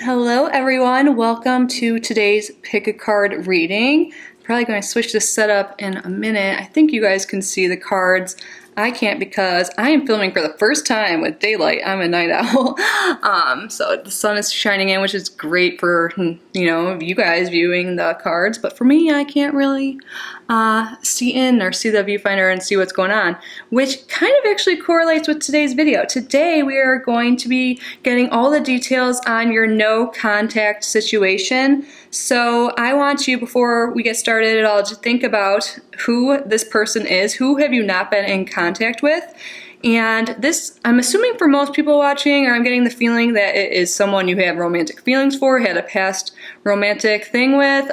Hello everyone, welcome to today's pick a card reading. I'm probably going to switch this setup in a minute. I think you guys can see the cards. I can't because I am filming for the first time with daylight. I'm a night owl. So the sun is shining in, which is great for, you guys viewing the cards. But for me, I can't really see in or see the viewfinder and see what's going on, which kind of actually correlates with today's video. Today, we are going to be getting all the details on your no contact situation. So I want you, before we get started at all, to think about who this person is. Who have you not been in contact with? And this, I'm assuming for most people watching, or I'm getting the feeling that it is someone you have romantic feelings for, had a past romantic thing with,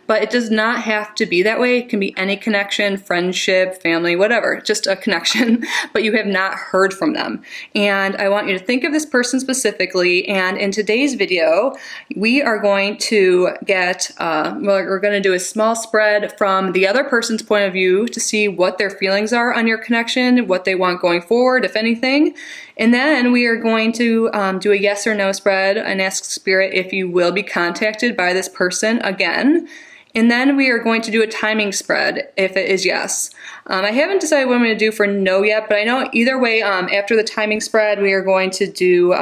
but it does not have to be that way. It can be any connection, friendship, family, whatever, just a connection, but you have not heard from them. And I want you to think of this person specifically, and in today's video, we are going to get, we're going to do a small spread from the other person's point of view to see what their feelings are on your connection, what they want going forward, if anything. And then we are going to do a yes or no spread and ask Spirit if you will be contacted by this person again. And then we are going to do a timing spread if it is yes. I haven't decided what I'm going to do for no yet, but I know either way, after the timing spread, we are going to do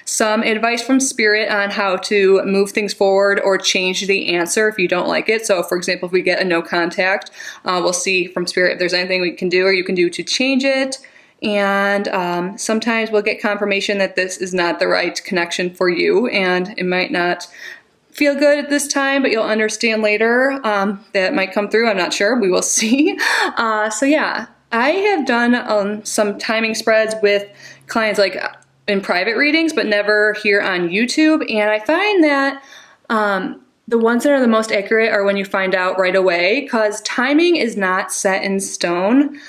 some advice from Spirit on how to move things forward or change the answer if you don't like it. So for example, if we get a no contact, we'll see from Spirit if there's anything we can do or you can do to change it. And sometimes we'll get confirmation that this is not the right connection for you, and it might not feel good at this time, but you'll understand later. That might come through, I'm not sure, we will see. So yeah, I have done some timing spreads with clients like in private readings, but never here on YouTube, and I find that the ones that are the most accurate are when you find out right away, because timing is not set in stone.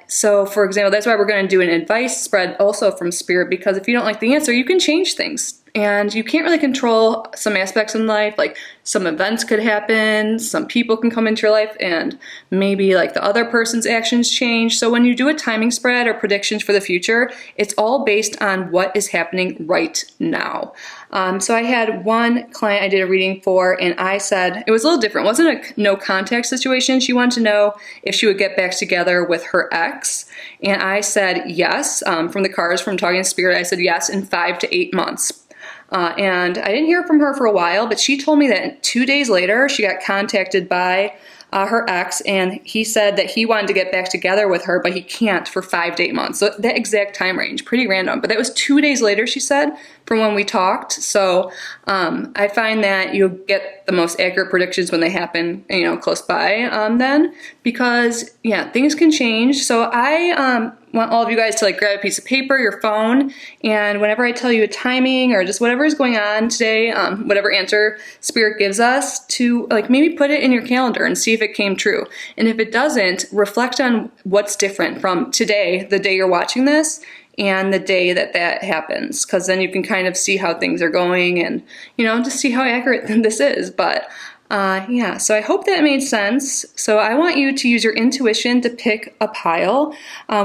So for example, that's why we're going to do an advice spread also from Spirit, because if you don't like the answer, you can change things. And you can't really control some aspects in life, like some events could happen, some people can come into your life, and maybe like the other person's actions change. So when you do a timing spread or predictions for the future, it's all based on what is happening right now. So I had one client I did a reading for, and I said, it was a little different. It wasn't a no contact situation. She wanted to know if she would get back together with her ex. And I said yes, from the cards, from talking to Spirit, I said yes in 5 to 8 months. And I didn't hear from her for a while, but she told me that 2 days later, she got contacted by her ex, and he said that he wanted to get back together with her, but he can't for 5 to 8 months. So that exact time range, pretty random. But that was 2 days later, she said, from when we talked. So I find that you get the most accurate predictions when they happen, close by then, because yeah, things can change. So I want all of you guys to grab a piece of paper, your phone, and whenever I tell you a timing or just whatever is going on today, whatever answer Spirit gives us, to maybe put it in your calendar and see if it came true. And if it doesn't, reflect on what's different from today, the day you're watching this, and the day that happens, because then you can kind of see how things are going and, just see how accurate this is. But yeah, so I hope that made sense. So I want you to use your intuition to pick a pile.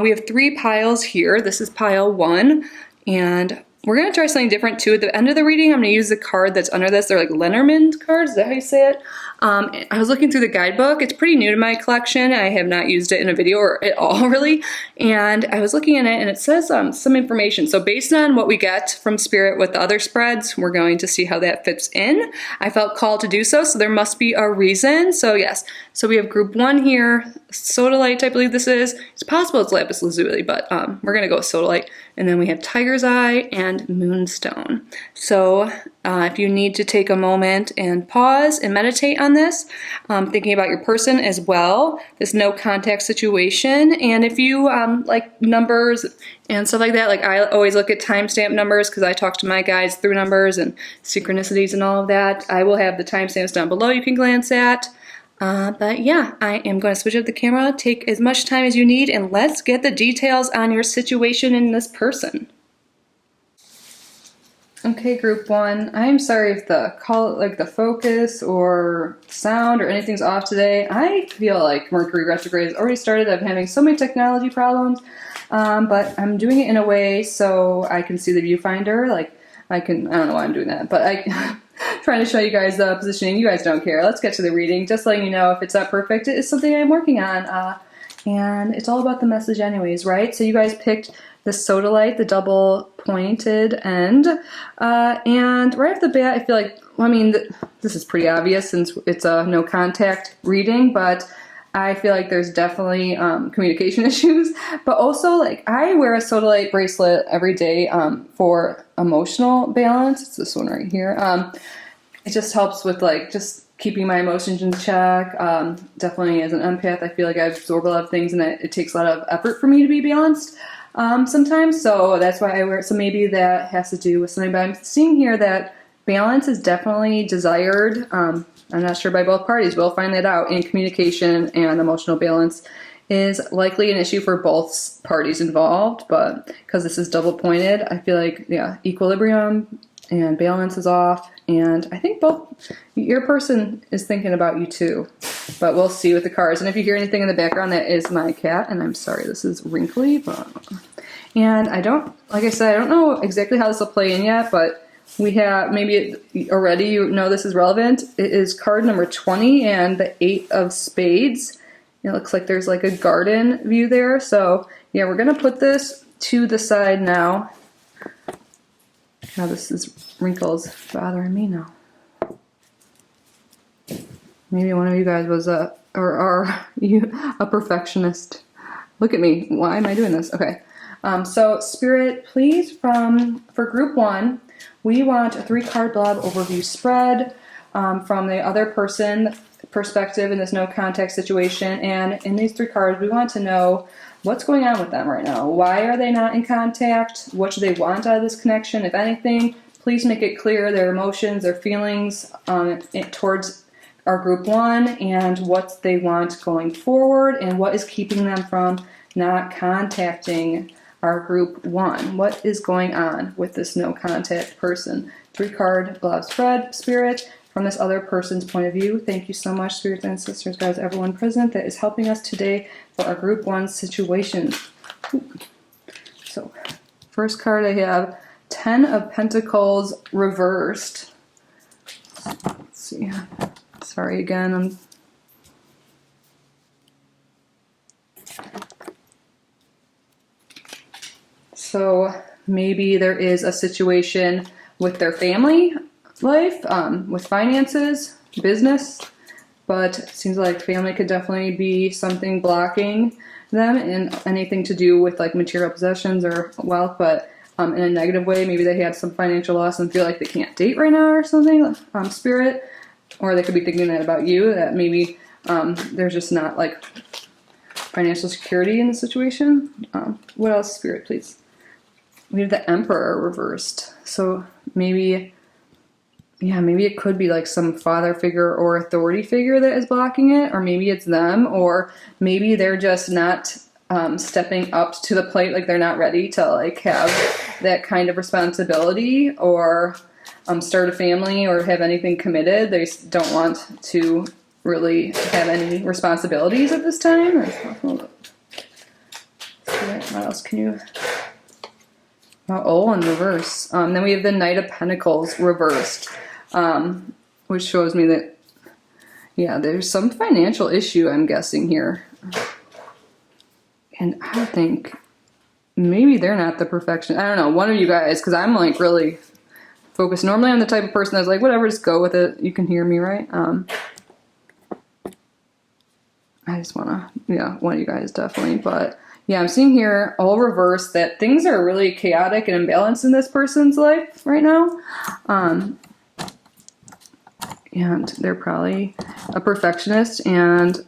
We have 3 piles here. This is pile 1, and we're going to try something different too. At the end of the reading, I'm going to use the card that's under this. They're like Lenormand cards, is that how you say it? I was looking through the guidebook. It's pretty new to my collection. I have not used it in a video or at all, really. And I was looking at it, and it says some information. So based on what we get from Spirit with the other spreads, we're going to see how that fits in. I felt called to do so, so there must be a reason. So yes, so we have group 1 here, sodalite, I believe this is. It's possible it's lapis lazuli, but we're going to go with sodalite. And then we have tiger's eye and moonstone. So if you need to take a moment and pause and meditate on this, thinking about your person as well, this no contact situation. And if you like numbers and stuff like that, I always look at timestamp numbers because I talk to my guides through numbers and synchronicities and all of that. I will have the timestamps down below you can glance at. But yeah, I am going to switch up the camera, take as much time as you need, and let's get the details on your situation in this person. Okay, group 1, I'm sorry if the the focus or sound or anything's off today. I feel like Mercury retrograde has already started. I'm having so many technology problems, but I'm doing it in a way so I can see the viewfinder. I don't know why I'm doing that, but trying to show you guys the positioning. You guys don't care. Let's get to the reading. Just letting you know if it's not perfect, it is something I'm working on. And it's all about the message anyways, right? So you guys picked the sodalite, the double pointed end. And right off the bat, I feel like, well, I mean, this is pretty obvious since it's a no contact reading, but I feel like there's definitely communication issues. But also, like, I wear a sodalite bracelet every day for emotional balance. It's this one right here. It just helps with, like, just keeping my emotions in check. Definitely as an empath, I feel like I absorb a lot of things and it takes a lot of effort for me to be balanced sometimes. So that's why I wear it. So maybe that has to do with something. But I'm seeing here that balance is definitely desired. I'm not sure by both parties. We'll find that out. And communication and emotional balance is likely an issue for both parties involved. But because this is double pointed, I feel like, yeah, equilibrium and balance is off. And I think your person is thinking about you too. But we'll see with the cards. And if you hear anything in the background, that is my cat. And I'm sorry, this is wrinkly. And like I said, I don't know exactly how this will play in yet, but we have, maybe already you know this is relevant. It is card number 20 and the 8 of spades. It looks like there's like a garden view there. So yeah, we're going to put this to the side now. Now this is wrinkles bothering me now. Maybe one of you guys was are you a perfectionist? Look at me. Why am I doing this? Okay. So Spirit, please, for group 1, we want a 3-card blob overview spread from the other person perspective in this no contact situation. And in these 3 cards, we want to know what's going on with them right now. Why are they not in contact? What do they want out of this connection? If anything, please make it clear their emotions, their feelings towards our group 1 and what they want going forward and what is keeping them from not contacting our group 1. What is going on with this no contact person? 3-card blob spread, Spirit, from this other person's point of view. Thank you so much, spirits and sisters, guys, everyone present that is helping us today for our group 1 situation. So, first card I have 10 of Pentacles reversed. Let's see. Sorry again. So maybe there is a situation with their family life, with finances, business, but it seems like family could definitely be something blocking them in anything to do with like material possessions or wealth, but in a negative way. Maybe they had some financial loss and feel like they can't date right now or something, Spirit, or they could be thinking that about you, that maybe there's just not like financial security in the situation. What else, Spirit, please? We have the Emperor reversed. So maybe it could be like some father figure or authority figure that is blocking it, or maybe it's them, or maybe they're just not stepping up to the plate, like they're not ready to like have that kind of responsibility or start a family or have anything committed. They don't want to really have any responsibilities at this time. What else can you... Oh, in reverse. Then we have the Knight of Pentacles reversed, which shows me that, yeah, there's some financial issue, I'm guessing, here. And I think maybe they're not the perfection. I don't know, one of you guys, because I'm like really focused. Normally I'm the type of person that's like, whatever, just go with it. You can hear me, right? I just want to, yeah, one of you guys definitely, but... yeah, I'm seeing here all reversed that things are really chaotic and imbalanced in this person's life right now. And they're probably a perfectionist and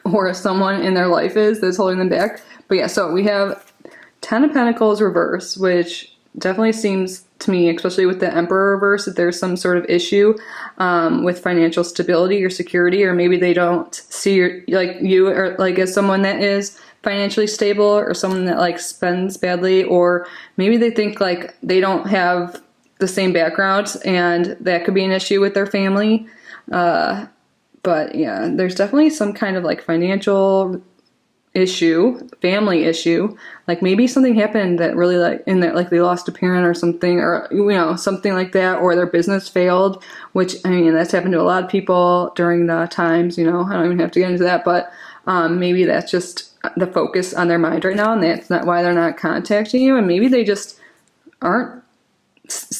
or someone in their life that's holding them back. But yeah, so we have 10 of Pentacles reverse, which definitely seems to me, especially with the Emperor reverse, that there's some sort of issue with financial stability or security, or maybe they don't see you or like as someone that is financially stable or someone that like spends badly, or maybe they think like they don't have the same background and that could be an issue with their family. But yeah, there's definitely some kind of like financial issue, family issue. Like maybe something happened that really like in that, like they lost a parent or something, or something like that, or their business failed, which I mean that's happened to a lot of people during the times, I don't even have to get into that, but maybe that's just the focus on their mind right now, and that's not why they're not contacting you, and maybe they just aren't,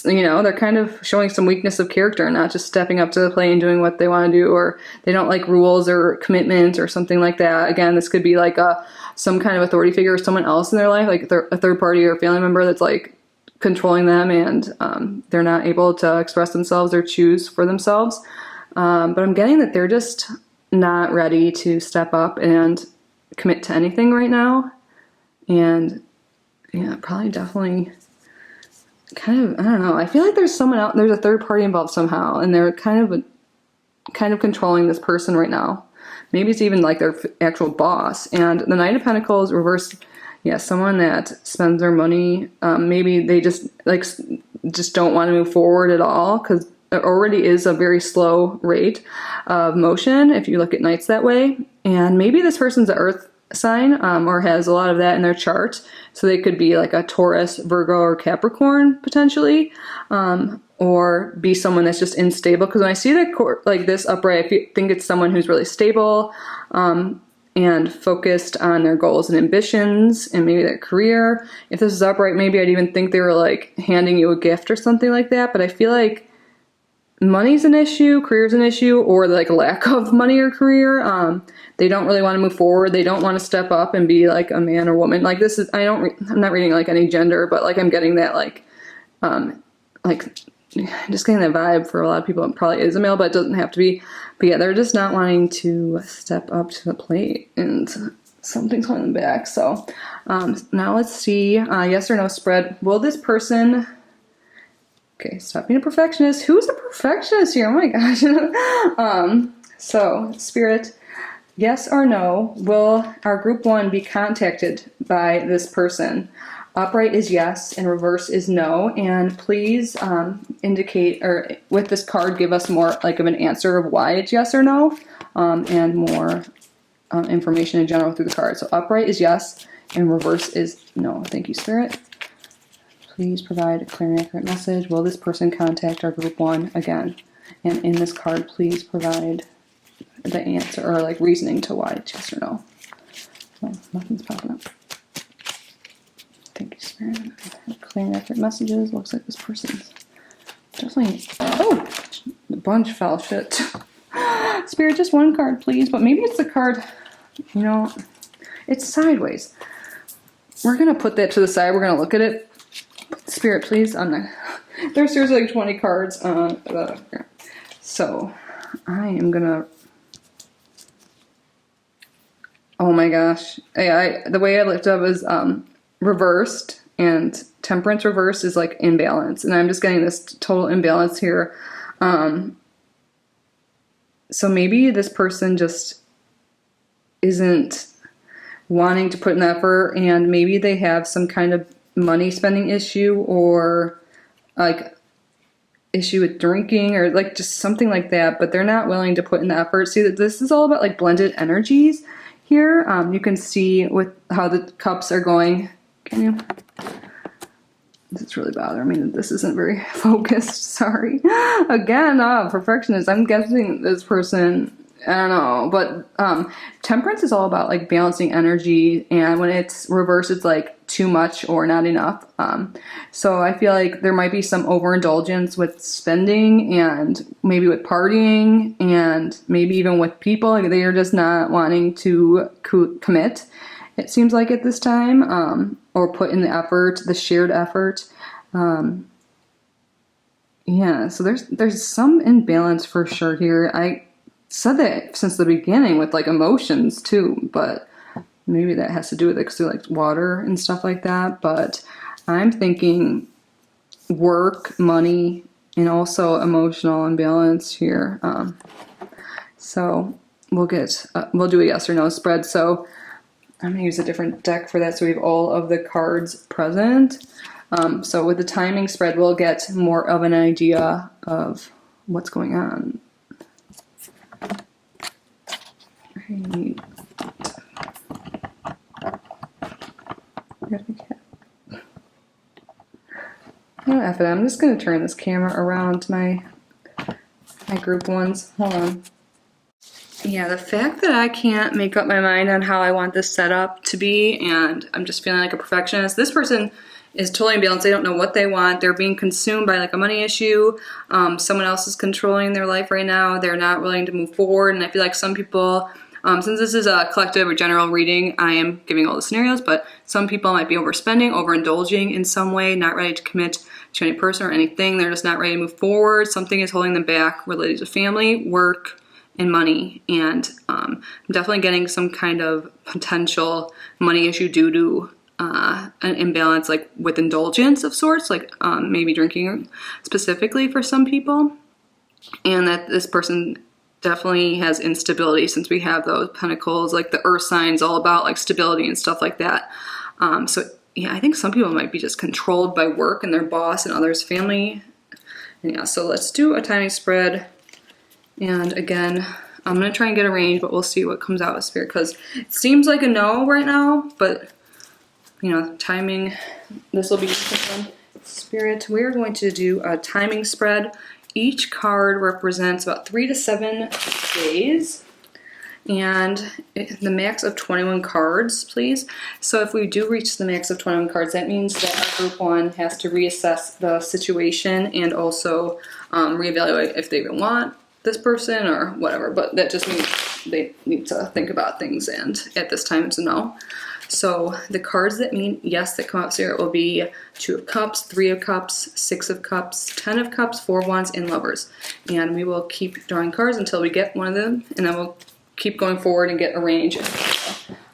they're kind of showing some weakness of character and not just stepping up to the plate and doing what they want to do, or they don't like rules or commitment or something like that. Again, this could be like some kind of authority figure or someone else in their life, like a third party or family member that's like controlling them, and they're not able to express themselves or choose for themselves. But I'm getting that they're just not ready to step up and commit to anything right now. And yeah, probably definitely kind of, I don't know. I feel like there's someone out, there's a third party involved somehow, and they're kind of controlling this person right now. Maybe it's even like their actual boss. And the Knight of Pentacles reversed, yeah, someone that spends their money. Maybe they just don't want to move forward at all because it already is a very slow rate of motion if you look at Knights that way. And maybe this person's an Earth sign, or has a lot of that in their chart, so they could be like a Taurus, Virgo, or Capricorn potentially, or be someone that's just unstable. Because when I see like this upright, I think it's someone who's really stable and focused on their goals and ambitions and maybe their career. If this is upright, maybe I'd even think they were like handing you a gift or something like that. But I feel like money's an issue, career's an issue, or like lack of money or career. They don't really want to move forward. They don't want to step up and be like a man or woman. Like this is, I'm not reading like any gender, but like I'm getting that like just getting that vibe for a lot of people. It probably is a male, but it doesn't have to be. But yeah, they're just not wanting to step up to the plate, and something's holding them back. So now let's see, yes or no spread. Will this person... Okay, stop being a perfectionist. Who's a perfectionist here? Oh my gosh. So, Spirit, yes or no, will our group 1 be contacted by this person? Upright is yes, and reverse is no. And please indicate, or with this card, give us more like of an answer of why it's yes or no, and more information in general through the card. So, upright is yes, and reverse is no. Thank you, Spirit. Please provide a clear and accurate message. Will this person contact our group 1 again? And in this card, please provide the answer or like reasoning to why it's yes or no. Well, nothing's popping up. Thank you, Spirit. Clear and accurate messages. Looks like this person's definitely... Oh! A bunch fell. Shit. Spirit, just one card, please. But maybe it's the card... it's sideways. We're going to put that to the side. We're going to look at it. Spirit, please. There's seriously like 20 cards. So I am gonna. Oh my gosh! The way I looked up is reversed, and Temperance reversed is like imbalance, and I'm just getting this total imbalance here. So maybe this person just isn't wanting to put in effort, and maybe they have some kind of money spending issue, or like issue with drinking, or like just something like that, but they're not willing to put in the effort. See, that this is all about like blended energies here. You can see with how the cups are going. Can you? This is really bothering me that this isn't very focused. Sorry. Again, perfectionist. I'm guessing this person, I don't know, but Temperance is all about like balancing energy, and when it's reversed, it's like too much or not enough. So I feel like there might be some overindulgence with spending, and maybe with partying, and maybe even with people. Like they are just not wanting to commit, it seems like at this time, or put in the effort, the shared effort. Yeah, so there's some imbalance for sure here. I said that since the beginning with like emotions too, but maybe that has to do with it because they like water and stuff like that. But I'm thinking work, money, and also emotional imbalance here. So we'll do a yes or no spread. So I'm gonna use a different deck for that, so we have all of the cards present. So with the timing spread, we'll get more of an idea of what's going on. Right. Oh, F it. I'm just going to turn this camera around to my group ones. Hold on. Yeah, the fact that I can't make up my mind on how I want this setup to be, and I'm just feeling like a perfectionist. This person is totally imbalanced. They don't know what they want. They're being consumed by like a money issue. Someone else is controlling their life right now. They're not willing to move forward. And I feel like some people, since this is a collective or general reading, I am giving all the scenarios, but some people might be overspending, overindulging in some way, not ready to commit to any person or anything. They're just not ready to move forward. Something is holding them back related to family, work, and money, and I'm definitely getting some kind of potential money issue due to an imbalance, like with indulgence of sorts, like maybe drinking specifically for some people, and that this person definitely has instability since we have those pentacles, like the earth signs all about like stability and stuff like that. So yeah, I think some people might be just controlled by work and their boss and others' family. And yeah, so let's do a timing spread. And again, I'm going to try and get a range, but we'll see what comes out with Spirit, because it seems like a no right now, but, you know, timing, this will be one. Spirit, we're going to do a timing spread. Each card represents about 3 to 7 days, and the max of 21 cards, please. So if we do reach the max of 21 cards, that means that our group one has to reassess the situation and also reevaluate if they even want this person or whatever, but that just means they need to think about things, and at this time it's a no. So the cards that mean yes that come out here will be 2 of Cups, 3 of Cups, 6 of Cups, 10 of Cups, 4 of Wands, and Lovers. And we will keep drawing cards until we get one of them, and then we'll keep going forward and get a range.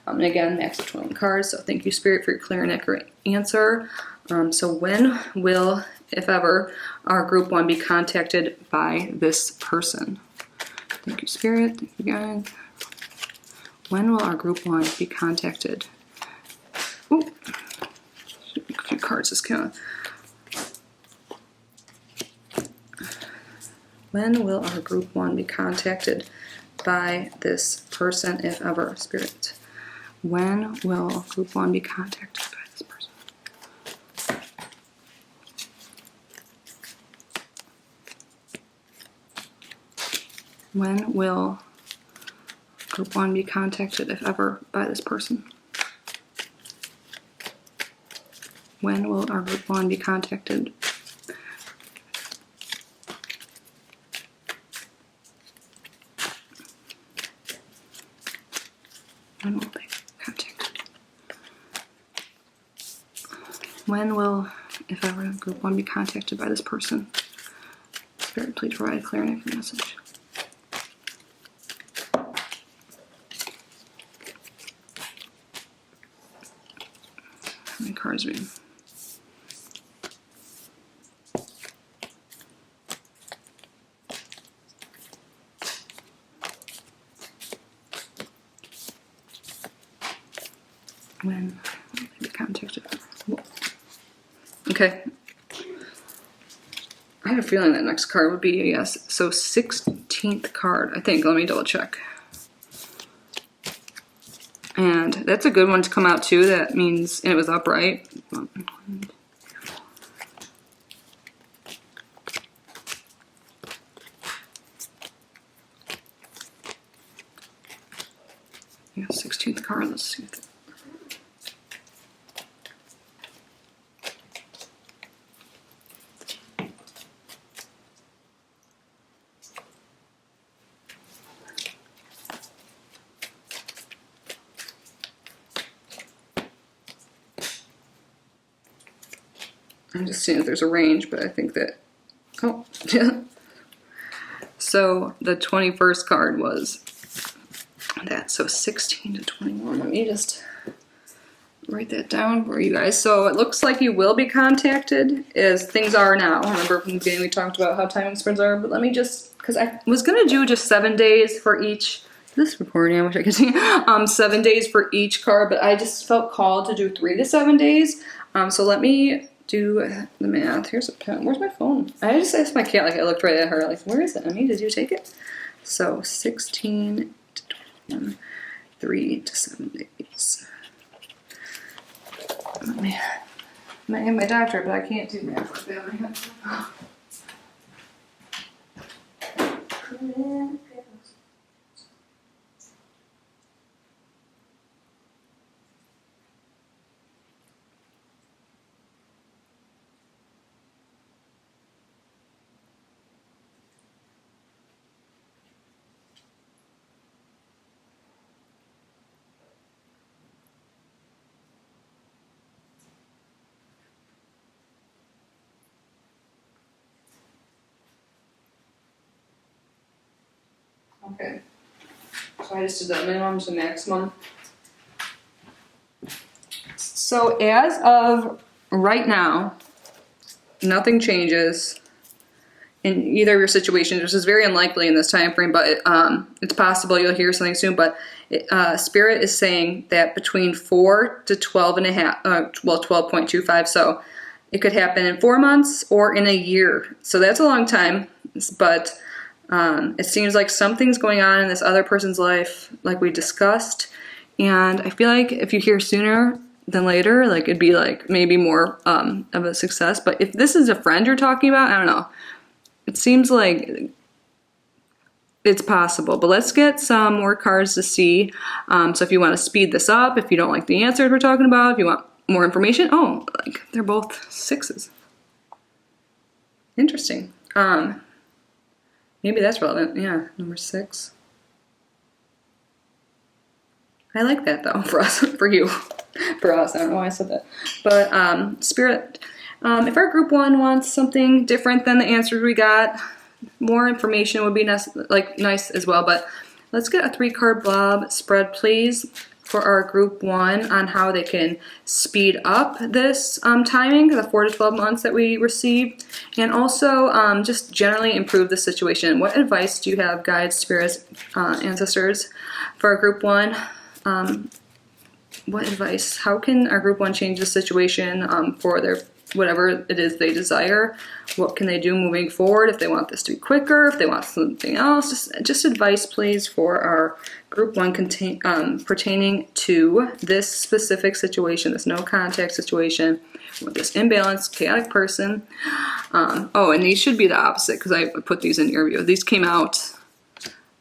And again, max of 21 cards, so thank you, Spirit, for your clear and accurate answer. So when will, if ever, our group one be contacted by this person? Thank you, Spirit. Thank you, guys. When will our group one be contacted? Ooh, a few cards just kind of. When will our group one be contacted by this person, if ever, Spirit? When will group one be contacted by this person? When will group one be contacted, if ever, by this person? When will our group one be contacted? When will they be contacted? When will, if ever, group one be contacted by this person? Spirit, please provide a clear and accurate message. How many cards are we in? When will they be contacted? Okay. I have a feeling that next card would be a yes. So 16th card, I think. Let me double check. And that's a good one to come out too. That means, and it was upright. Yeah, 16th card, let's see. I'm just seeing if there's a range, but I think that, oh, yeah. So the 21st card was that, so 16 to 21. Let me just write that down for you guys. So it looks like you will be contacted as things are now. Remember from the beginning we talked about how timing spreads are, but let me just, because I was going to do just 7 days for each, this recording, I wish I could see, 7 days for each card, but I just felt called to do 3 to 7 days. So let me do the math. Here's a pen. Where's my phone? I just asked my cat, like I looked right at her, like, where is it, Emmy? Did you take it? So 16 to 21, 3 to 7 days. I might have my doctorate, but I can't do math like that. Okay, so I just did the minimum to maximum. So as of right now, nothing changes in either of your situations, which is very unlikely in this time frame, but it's possible you'll hear something soon. But Spirit is saying that between 4 to 12 and a half, 12.25, so it could happen in 4 months or in a year. So that's a long time, but it seems like something's going on in this other person's life, like we discussed. And I feel like if you hear sooner than later, like it'd be like maybe more of a success. But if this is a friend you're talking about, I don't know. It seems like it's possible. But let's get some more cards to see. So if you want to speed this up, if you don't like the answers we're talking about, if you want more information, oh, like they're both sixes. Interesting. Maybe that's relevant. Yeah, number 6. I like that though, for us, for you, for us. I don't know why I said that. But Spirit, if our group 1 wants something different than the answers we got, more information would be nice as well. But let's get a 3-card blob spread, please, for our group 1 on how they can speed up this timing, the 4 to 12 months that we received, and also just generally improve the situation. What advice do you have, guides, spirits, ancestors, for our group 1? What advice? How can our group 1 change the situation for their whatever it is they desire? What can they do moving forward if they want this to be quicker, if they want something else? Just advice, please, for our group 1 pertaining to this specific situation, this no contact situation with this imbalanced, chaotic person. Oh, and these should be the opposite because I put these in your view. These came out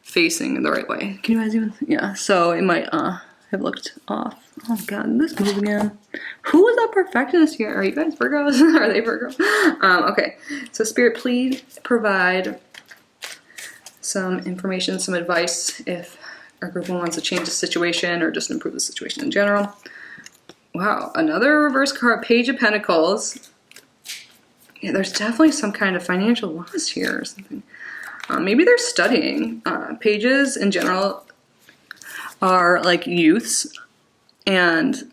facing in the right way. Can you guys even? Yeah, so it might have looked off. Oh god, this move again. Who is a perfectionist here? Are you guys Virgos? Are they Virgos? Okay, so Spirit, please provide some information, some advice if our group 1 wants to change the situation or just improve the situation in general. Wow, another reverse card, Page of Pentacles. Yeah, there's definitely some kind of financial loss here or something. Maybe they're studying. Pages in general are like youths, and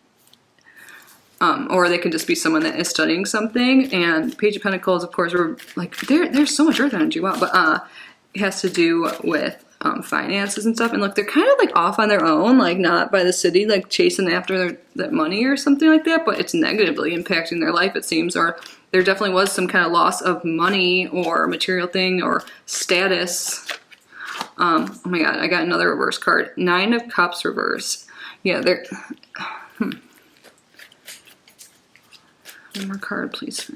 or they could just be someone that is studying something. And Page of Pentacles, of course, are like there's so much earth energy. Wow, but it has to do with finances and stuff. And look, they're kind of like off on their own, like not by the city, like chasing after that money or something like that. But it's negatively impacting their life, it seems, or there definitely was some kind of loss of money or material thing or status. Oh my god, I got another reverse card. 9 of Cups reverse. Yeah, they're... One more card, please.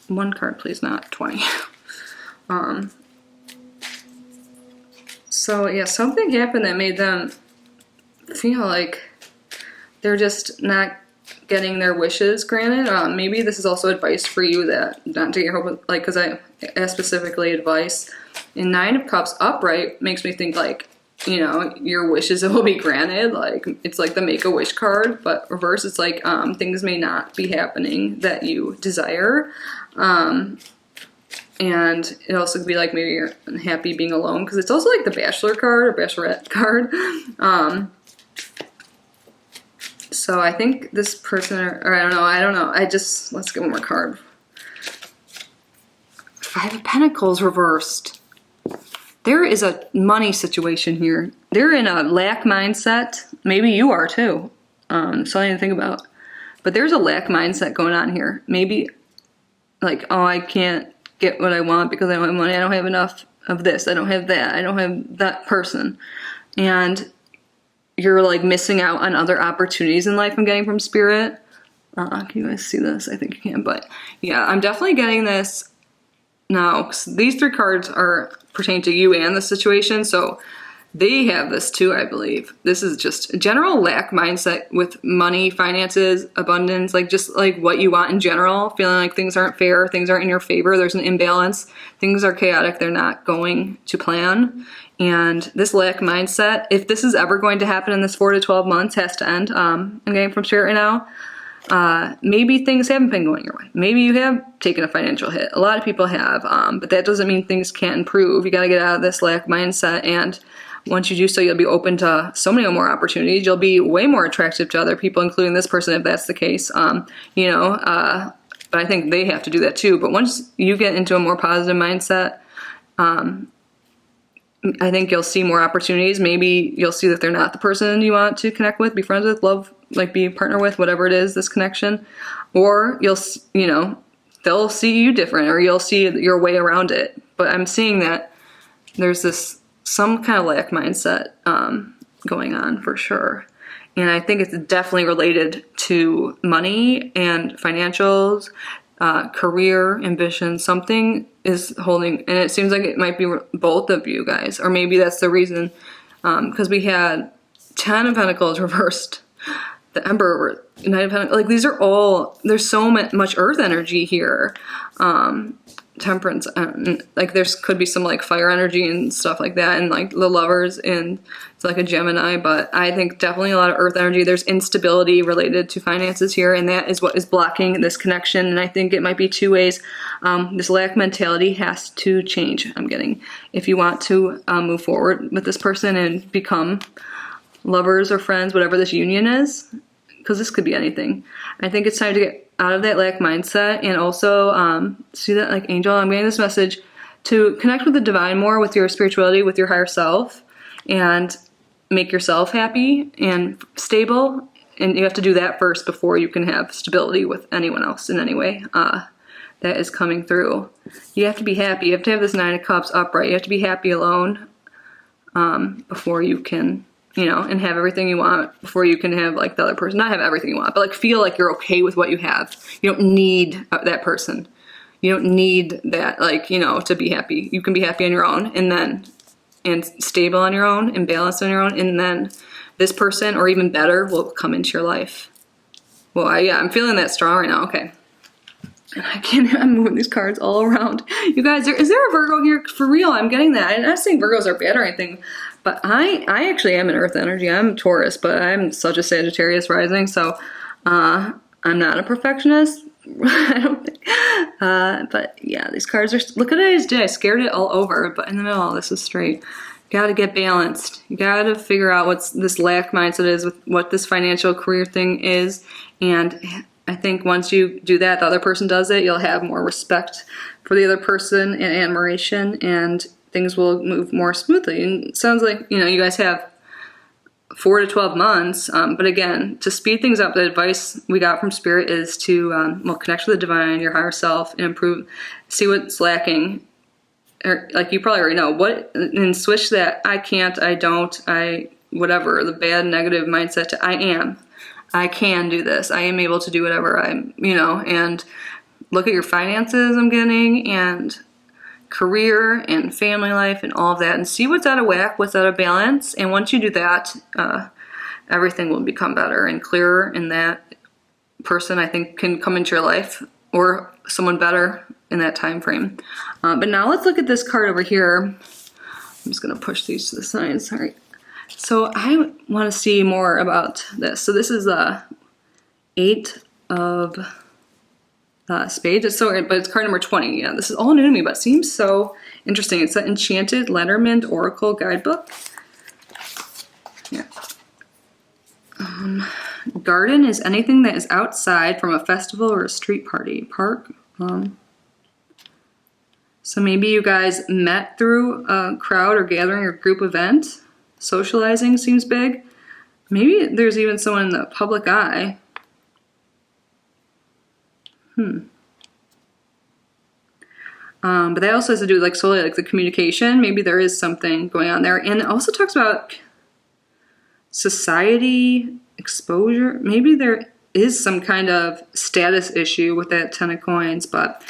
One card, please, not 20. So, yeah, something happened that made them feel like they're just not getting their wishes granted. Maybe this is also advice for you that not to get hope, like, because I asked specifically advice. And 9 of Cups upright makes me think like, you know, your wishes will be granted. Like it's like the Make-A-Wish card, but reverse, it's like things may not be happening that you desire. And it also could be like maybe you're unhappy being alone, because it's also like the Bachelor card or Bachelorette card. So I think this person, or I don't know. Let's get one more card. 5 of Pentacles reversed. There is a money situation here. They're in a lack mindset. Maybe you are too. Something to think about. But there's a lack mindset going on here. Maybe like, oh, I can't get what I want because I don't have money. I don't have enough of this. I don't have that. I don't have that person. And you're like missing out on other opportunities in life I'm getting from Spirit. Can you guys see this? I think you can, but yeah, I'm definitely getting this now, 'cause these 3 cards are pertain to you and the situation, so they have this too, I believe. This is just a general lack mindset with money, finances, abundance, like just like what you want in general, feeling like things aren't fair, things aren't in your favor, there's an imbalance, things are chaotic, they're not going to plan. And this lack mindset, if this is ever going to happen in this 4 to 12 months, has to end. I'm getting from Spirit right now. Maybe things haven't been going your way. Maybe you have taken a financial hit. A lot of people have, but that doesn't mean things can't improve. You got to get out of this lack mindset, and once you do so, you'll be open to so many more opportunities. You'll be way more attractive to other people, including this person, if that's the case. But I think they have to do that too. But once you get into a more positive mindset, I think you'll see more opportunities. Maybe you'll see that they're not the person you want to connect with, be friends with, love, like be a partner with, whatever it is, this connection. Or they'll see you different, or you'll see your way around it. But I'm seeing that there's some kind of lack mindset going on for sure. And I think it's definitely related to money and financials, career, ambition. Something is holding, and it seems like it might be both of you guys, or maybe that's the reason, because we had 10 of Pentacles reversed, the Emperor, Knight of Pentacles. Like these are all, there's so much Earth energy here. Temperance, like there's could be some like fire energy and stuff like that, and like the Lovers, and it's like a Gemini, but I think definitely a lot of Earth energy. There's instability related to finances here, and that is what is blocking this connection. And I think it might be 2 ways. This lack mentality has to change, I'm getting, if you want to move forward with this person and become lovers or friends, whatever this union is, because this could be anything. I think it's time to get out of that lack mindset, and also see that like angel, I'm getting this message to connect with the divine more, with your spirituality, with your higher self, and make yourself happy and stable. And you have to do that first before you can have stability with anyone else in any way. That is coming through. You have to be happy. You have to have this 9 of Cups upright. You have to be happy alone before you can, and have everything you want before you can have like the other person. Not have everything you want, but like feel like you're okay with what you have. You don't need that person. You don't need that, like, to be happy. You can be happy on your own, and stable on your own, and balanced on your own, and then this person, or even better, will come into your life. Well, I'm feeling that strong right now. Okay. And I'm moving these cards all around. You guys, is there a Virgo here? For real, I'm getting that. I'm not saying Virgos are bad or anything, but I actually am an Earth energy. I'm Taurus, but I'm such a Sagittarius rising, so I'm not a perfectionist. I don't think. But yeah, these cards are, look at it, I just did. I scared it all over, but in the middle, this is straight. Gotta get balanced. You gotta figure out what's this lack mindset is, with what this financial career thing is, and I think once you do that, the other person does it, you'll have more respect for the other person and admiration, and things will move more smoothly. And it sounds like, you guys have 4 to 12 months. But again, to speed things up, the advice we got from Spirit is to connect with the divine, your higher self, and improve, see what's lacking. Or like you probably already know, and switch that I can't, I don't, whatever, the bad negative mindset to I am. I can do this. I am able to do whatever and look at your finances I'm getting, and career and family life and all of that, and see what's out of whack, what's out of balance. And once you do that, everything will become better and clearer, and that person, I think, can come into your life, or someone better in that time frame. But now let's look at this card over here. I'm just going to push these to the side. Sorry. So I want to see more about this. So this is the 8 of Spades. But it's card number 20. Yeah, this is all new to me, but seems so interesting. It's the Enchanted Letterman Oracle Guidebook. Yeah. Garden is anything that is outside from a festival or a street party. Park. So maybe you guys met through a crowd or gathering or group event. Socializing seems big. Maybe there's even someone in the public eye. But that also has to do with like solely like the communication. Maybe there is something going on there. And it also talks about society, exposure. Maybe there is some kind of status issue with that 10 of coins, but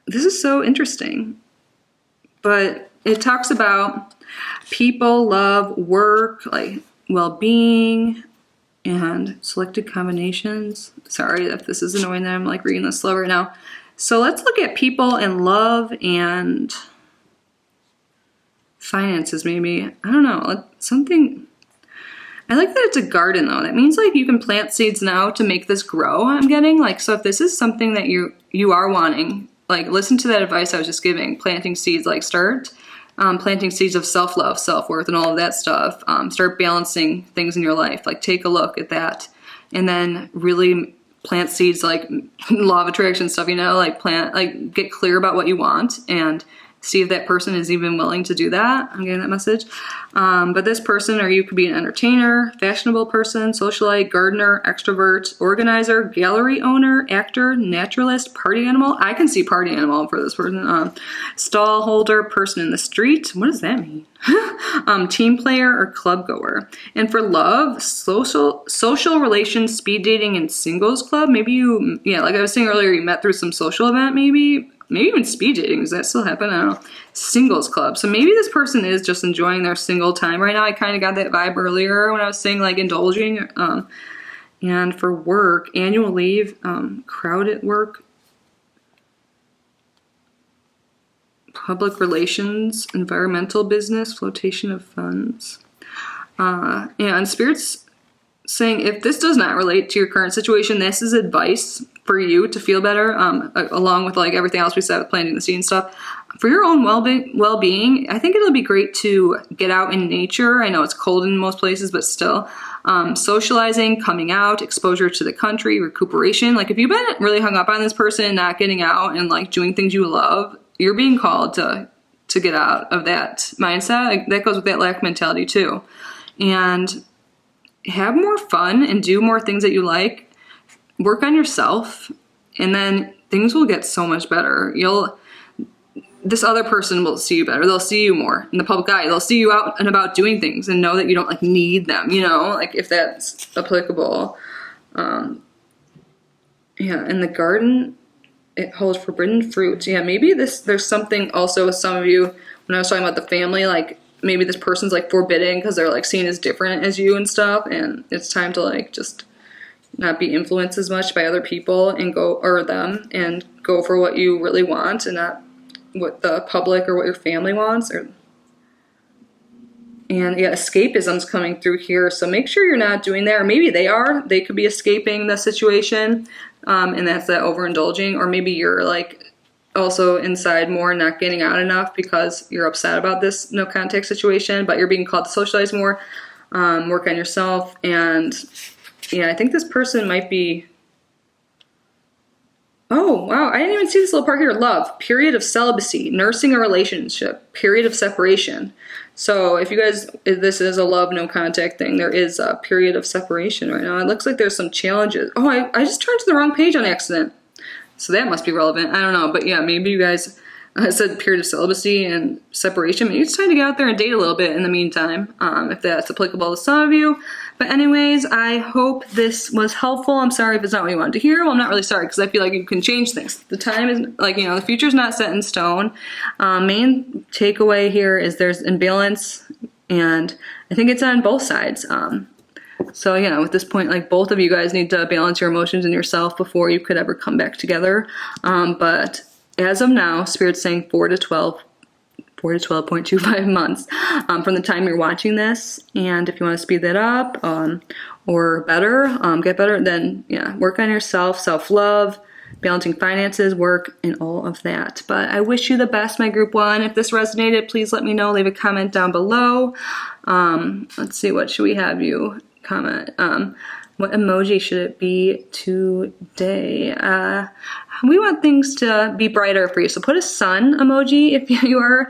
this is so interesting. But it talks about people, love, work, like well-being, and selected combinations. Sorry if this is annoying that I'm like reading this slow right now. So let's look at people and love and finances maybe. I don't know, something. I like that it's a garden though. That means like you can plant seeds now to make this grow, I'm getting. Like, so if this is something that you are wanting, like listen to that advice I was just giving, planting seeds, like start planting seeds of self-love, self-worth, and all of that stuff. Start balancing things in your life. Like take a look at that and then really plant seeds like law of attraction stuff, you know, like get clear about what you want and see if that person is even willing to do that. I'm getting that message. But this person, or you could be an entertainer, fashionable person, socialite, gardener, extrovert, organizer, gallery owner, actor, naturalist, party animal. I can see party animal for this person. Stall holder, person in the street. What does that mean? Team player or club goer. And for love, social relations, speed dating, and singles club. Maybe you, like I was saying earlier, you met through some social event, maybe even speed dating. Does that still happen? I don't know. Singles club. So maybe this person is just enjoying their single time right now. I kind of got that vibe earlier when I was saying like indulging. And for work, annual leave, crowded work, public relations, environmental business, flotation of funds. And Spirit's saying if this does not relate to your current situation, this is advice for you to feel better, along with like everything else we said with planting the seed and stuff. For your own well-being, I think it'll be great to get out in nature. I know it's cold in most places, but still. Socializing, coming out, exposure to the country, recuperation. Like if you've been really hung up on this person, not getting out and like doing things you love, you're being called to get out of that mindset. Like, that goes with that lack mentality too. And have more fun and do more things that you like. Work on yourself, and then things will get so much better. This other person will see you better. They'll see you more in the public eye. They'll see you out and about doing things and know that you don't like need them, you know, like if that's applicable. In the garden, it holds forbidden fruit. Yeah, maybe there's something also with some of you when I was talking about the family, like maybe this person's like forbidden because they're like seen as different as you and stuff, and it's time to like just not be influenced as much by other people and go for what you really want and not what the public or what your family wants. Escapism's coming through here, so make sure you're not doing that. Or maybe they could be escaping the situation, and that's that overindulging. Or maybe you're like also inside more, not getting out enough because you're upset about this no contact situation, but you're being called to socialize more, work on yourself. And I think this person might be, oh wow, I didn't even see this little part here. Love, period of celibacy, nursing a relationship, period of separation. So if this is a love no contact thing, there is a period of separation right now. It looks like there's some challenges. Oh, I just turned to the wrong page on accident. So that must be relevant. I don't know. But yeah, maybe you guys said period of celibacy and separation. Maybe it's time to get out there and date a little bit in the meantime, if that's applicable to some of you. But anyways, I hope this was helpful. I'm sorry if it's not what you wanted to hear. Well, I'm not really sorry because I feel like you can change things. The time is like, the future's not set in stone. Main takeaway here is there's imbalance, and I think it's on both sides. So, at this point, like both of you guys need to balance your emotions and yourself before you could ever come back together. But as of now, Spirit's saying 4 to 12.25 months from the time you're watching this. And if you want to speed that up or better, get better, then work on yourself, self-love, balancing finances, work, and all of that. But I wish you the best, my group 1. If this resonated, please let me know. Leave a comment down below. Let's see, what should we have you comment? What emoji should it be today? we want things to be brighter for you. So put a sun emoji if you are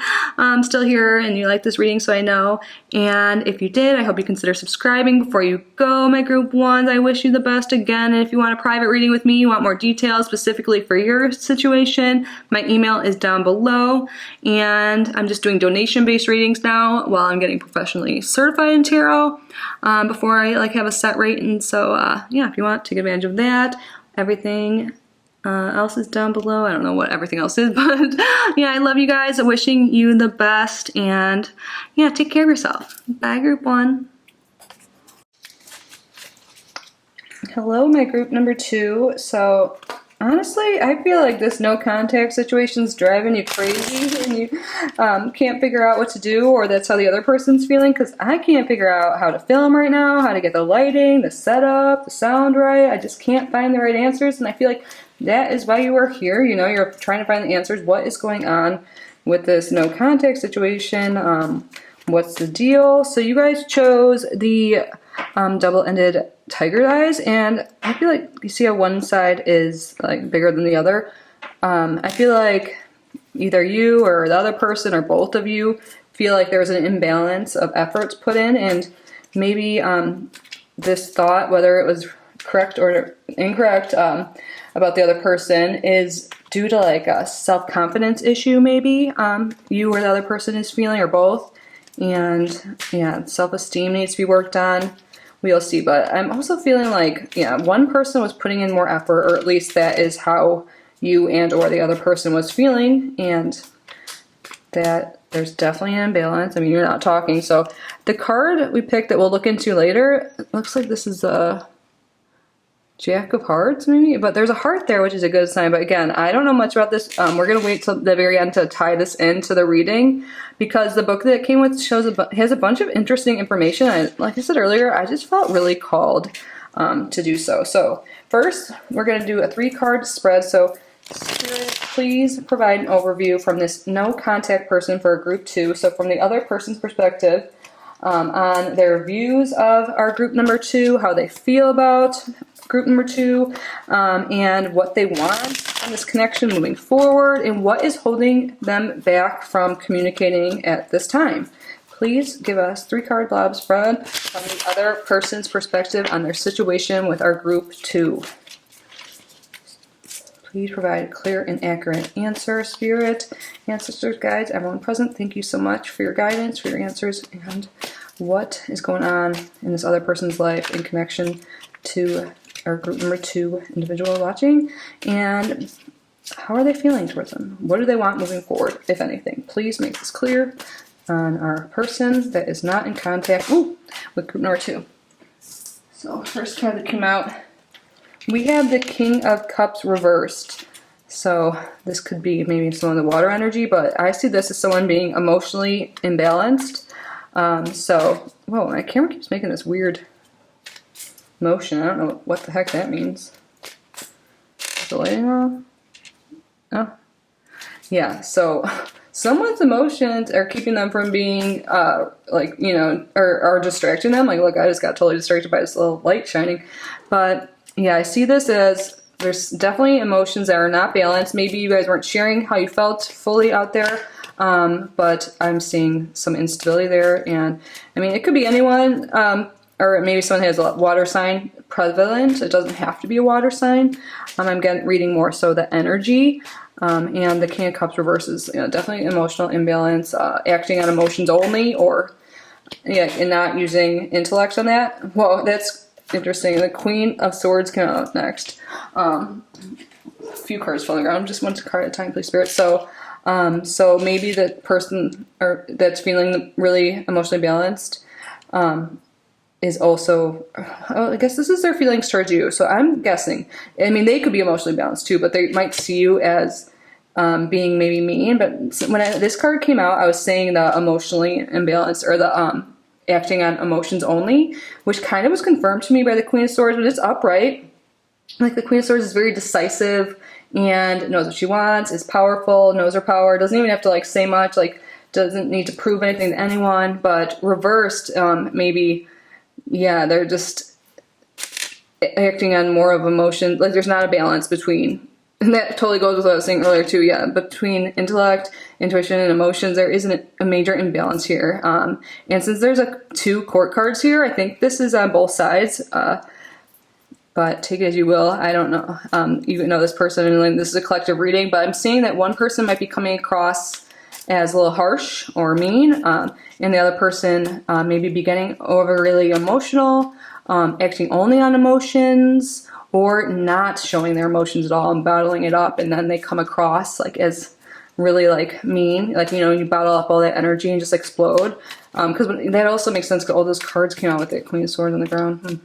still here and you like this reading, so I know. And if you did, I hope you consider subscribing before you go, my group ones. I wish you the best again. And if you want a private reading with me, you want more details specifically for your situation, my email is down below. And I'm just doing donation-based readings now while I'm getting professionally certified in tarot before I have a set rate. And so yeah, if you want, take advantage of that. Everything else is down below. I don't know what everything else is, but yeah, I love you guys. Wishing you the best, and yeah, take care of yourself. Bye, group one. Hello, my group number 2. So honestly, I feel like this no contact situation's driving you crazy and you can't figure out what to do, or that's how the other person's feeling, because I can't figure out how to film right now, how to get the lighting, the setup, the sound right. I just can't find the right answers, and I feel like that is why you are here. You know, you're trying to find the answers. What is going on with this no contact situation? What's the deal? So you guys chose the double-ended tiger eyes, and I feel like you see how one side is like bigger than the other. I feel like either you or the other person or both of you feel like there's an imbalance of efforts put in, and maybe this thought, whether it was correct or incorrect, about the other person is due to like a self-confidence issue, maybe you or the other person is feeling, or both. And yeah, self-esteem needs to be worked on. We'll see. But I'm also feeling like, yeah, one person was putting in more effort, or at least that is how you and or the other person was feeling, and that there's definitely an imbalance. I mean, you're not talking. So the card we picked that we'll look into later, it looks like this is a Jack of Hearts, maybe, but there's a heart there, which is a good sign. But again, I don't know much about this. We're gonna wait till the very end to tie this into the reading, because the book that it came with has a bunch of interesting information. Like I said earlier, I just felt really called to do so. So first, we're gonna do a 3-card spread. So Spirit, please provide an overview from this no contact person for group 2. So from the other person's perspective, on their views of our group number 2, how they feel about group number 2, and what they want from this connection moving forward, and what is holding them back from communicating at this time. Please give us 3-card blob spread from the other person's perspective on their situation with our group 2. Please provide a clear and accurate answer. Spirit, ancestors, guides, everyone present, thank you so much for your guidance, for your answers, and what is going on in this other person's life in connection to our group number 2 individual watching, and how are they feeling towards them? What do they want moving forward, if anything? Please make this clear on our person that is not in contact with group number 2. So first card that came out, we have the King of Cups reversed. So this could be maybe some of the water energy, but I see this as someone being emotionally imbalanced. So, whoa, my camera keeps making this weird motion. I don't know what the heck that means. Is the lighting off? Oh. Yeah, so someone's emotions are keeping them from being, like, you know, or are distracting them. Like, look, I just got totally distracted by this little light shining. But, yeah, I see this as there's definitely emotions that are not balanced. Maybe you guys weren't sharing how you felt fully out there. But I'm seeing some instability there. And, I mean, it could be anyone, or maybe someone has a water sign prevalent. It doesn't have to be a water sign. I'm reading more so the energy, and the King of Cups reverses, you know, definitely emotional imbalance, acting on emotions only, or yeah, and not using intellect on that. Well, that's interesting. The Queen of Swords came out next. A few cards falling around. Just one card at a time, please, Spirit. So maybe the person that's feeling really emotionally balanced, is also, I guess this is their feelings towards you. So I'm guessing, I mean, they could be emotionally balanced too, but they might see you as being maybe mean. But when this card came out, I was saying the emotionally imbalanced, or the acting on emotions only, which kind of was confirmed to me by the Queen of Swords, but it's upright. Like, the Queen of Swords is very decisive and knows what she wants, is powerful, knows her power, doesn't even have to like say much, like doesn't need to prove anything to anyone. But reversed, maybe, yeah, they're just acting on more of emotion. Like, there's not a balance between And that totally goes with what I was saying earlier too. Yeah, between intellect, intuition, and emotions, there isn't a major imbalance here. And since there's two court cards here, I think this is on both sides. But take it as you will. I don't know. You know this person, and this is a collective reading. But I'm seeing that one person might be coming across as a little harsh or mean, and the other person maybe be getting over really emotional, acting only on emotions, or not showing their emotions at all and bottling it up, and then they come across like as really like mean, like, you know, you bottle up all that energy and just explode. Because that also makes sense because all those cards came out with that Queen of Swords on the ground.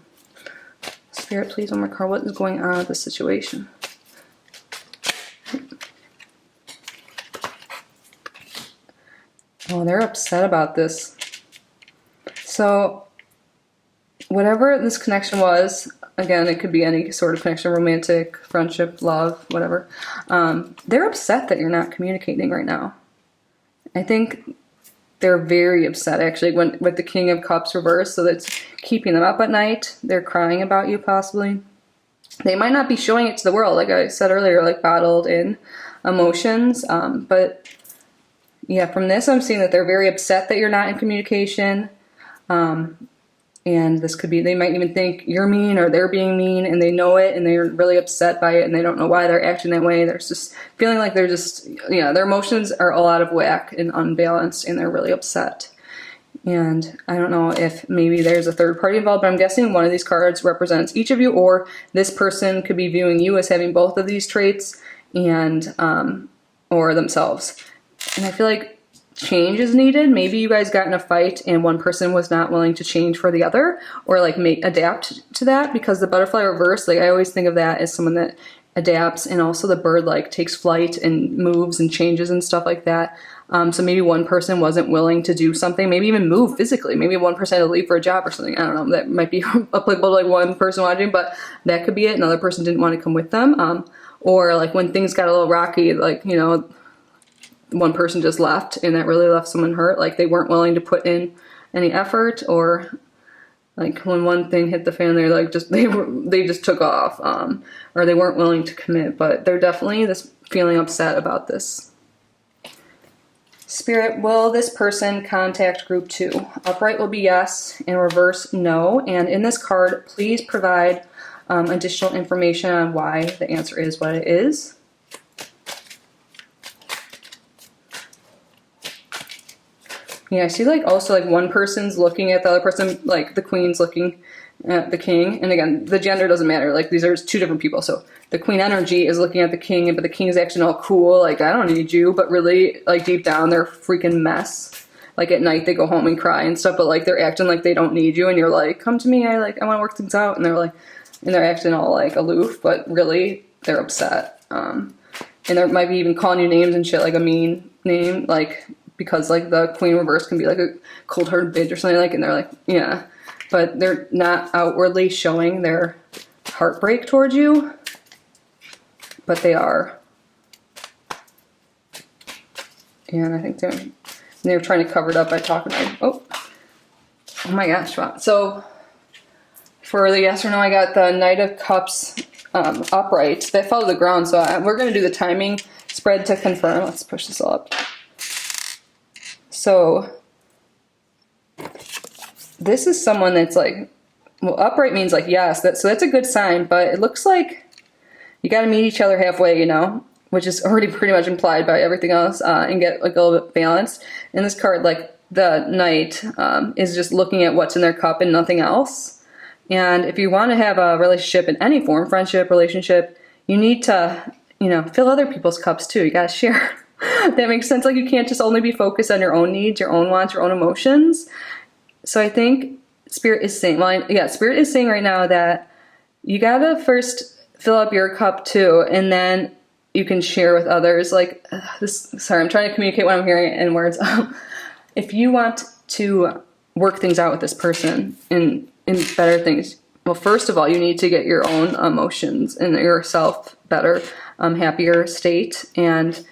Spirit, please, one more card. What is going on with this situation? Oh, they're upset about this. So, whatever this connection was, again, it could be any sort of connection, romantic, friendship, love, whatever. They're upset that you're not communicating right now. I think they're very upset, actually, with the King of Cups reversed, so that's keeping them up at night. They're crying about you, possibly. They might not be showing it to the world, like I said earlier, like bottled in emotions. But yeah, from this, I'm seeing that they're very upset that you're not in communication. And this could be, they might even think you're mean or they're being mean, and they know it and they're really upset by it, and they don't know why they're acting that way. They're just feeling like they're just, you know, their emotions are all out of whack and unbalanced, and they're really upset. And I don't know if maybe there's a third party involved, but I'm guessing one of these cards represents each of you, or this person could be viewing you as having both of these traits, and or themselves. And I feel like change is needed. Maybe you guys got in a fight and one person was not willing to change for the other, or like adapt to that, because the butterfly reverse, like I always think of that as someone that adapts, and also the bird like takes flight and moves and changes and stuff like that. So maybe one person wasn't willing to do something, maybe even move physically. Maybe one person had to leave for a job or something. I don't know. That might be applicable to like one person watching, but that could be it. Another person didn't want to come with them. Or like when things got a little rocky, like, you know, one person just left, and that really left someone hurt. Like they weren't willing to put in any effort, or like when one thing hit the fan, they're like they just took off, or they weren't willing to commit. But they're definitely this feeling upset about this. Spirit, will this person contact group 2? Upright will be yes, and reverse no. And in this card, please provide additional information on why the answer is what it is. Yeah, I see like also like one person's looking at the other person, like the queen's looking at the king. And again, the gender doesn't matter. Like these are two different people. So the queen energy is looking at the king, but the king's acting all cool. Like, I don't need you. But really, like deep down, they're a freaking mess. Like at night, they go home and cry and stuff. But like they're acting like they don't need you. And you're like, come to me. I want to work things out. And they're like, and they're acting all like aloof. But really, they're upset. And they might be even calling you names and shit, like a mean name. Like, because like the queen reverse can be like a cold-hearted bitch or something, like, and they're like, yeah, but they're not outwardly showing their heartbreak towards you, but they are. And I think they're trying to cover it up by talking about, oh my gosh, wow. So for the yes or no, I got the Knight of Cups upright. That fell to the ground, so we're going to do the timing spread to confirm. Let's push this all up. So this is someone that's like, well, upright means like yes, so that's a good sign, but it looks like you got to meet each other halfway, you know, which is already pretty much implied by everything else, and get like a little bit balanced. In this card, like the Knight is just looking at what's in their cup and nothing else. And if you want to have a relationship in any form, friendship, relationship, you need to, you know, fill other people's cups too. You got to share. That makes sense. Like you can't just only be focused on your own needs, your own wants, your own emotions. So I think Spirit is saying, well, yeah, Spirit is saying right now that you gotta first fill up your cup too, and then you can share with others. Like sorry, I'm trying to communicate what I'm hearing in words. If you want to work things out with this person in better things, well, first of all, you need to get your own emotions and yourself better, happier state, and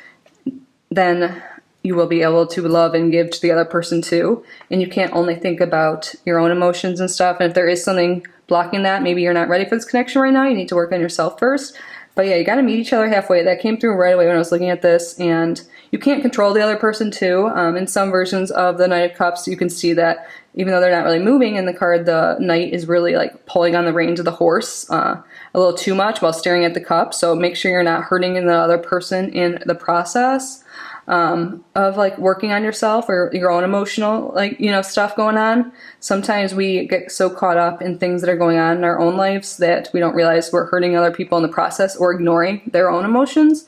then you will be able to love and give to the other person too. And you can't only think about your own emotions and stuff. And if there is something blocking that, maybe you're not ready for this connection right now, you need to work on yourself first. But yeah, you got to meet each other halfway. That came through right away when I was looking at this. And you can't control the other person too. In some versions of the Knight of Cups, you can see that even though they're not really moving in the card, the Knight is really like pulling on the reins of the horse a little too much while staring at the cup. So make sure you're not hurting the other person in the process of like working on yourself or your own emotional stuff going on. Sometimes we get so caught up in things that are going on in our own lives that we don't realize we're hurting other people in the process or ignoring their own emotions.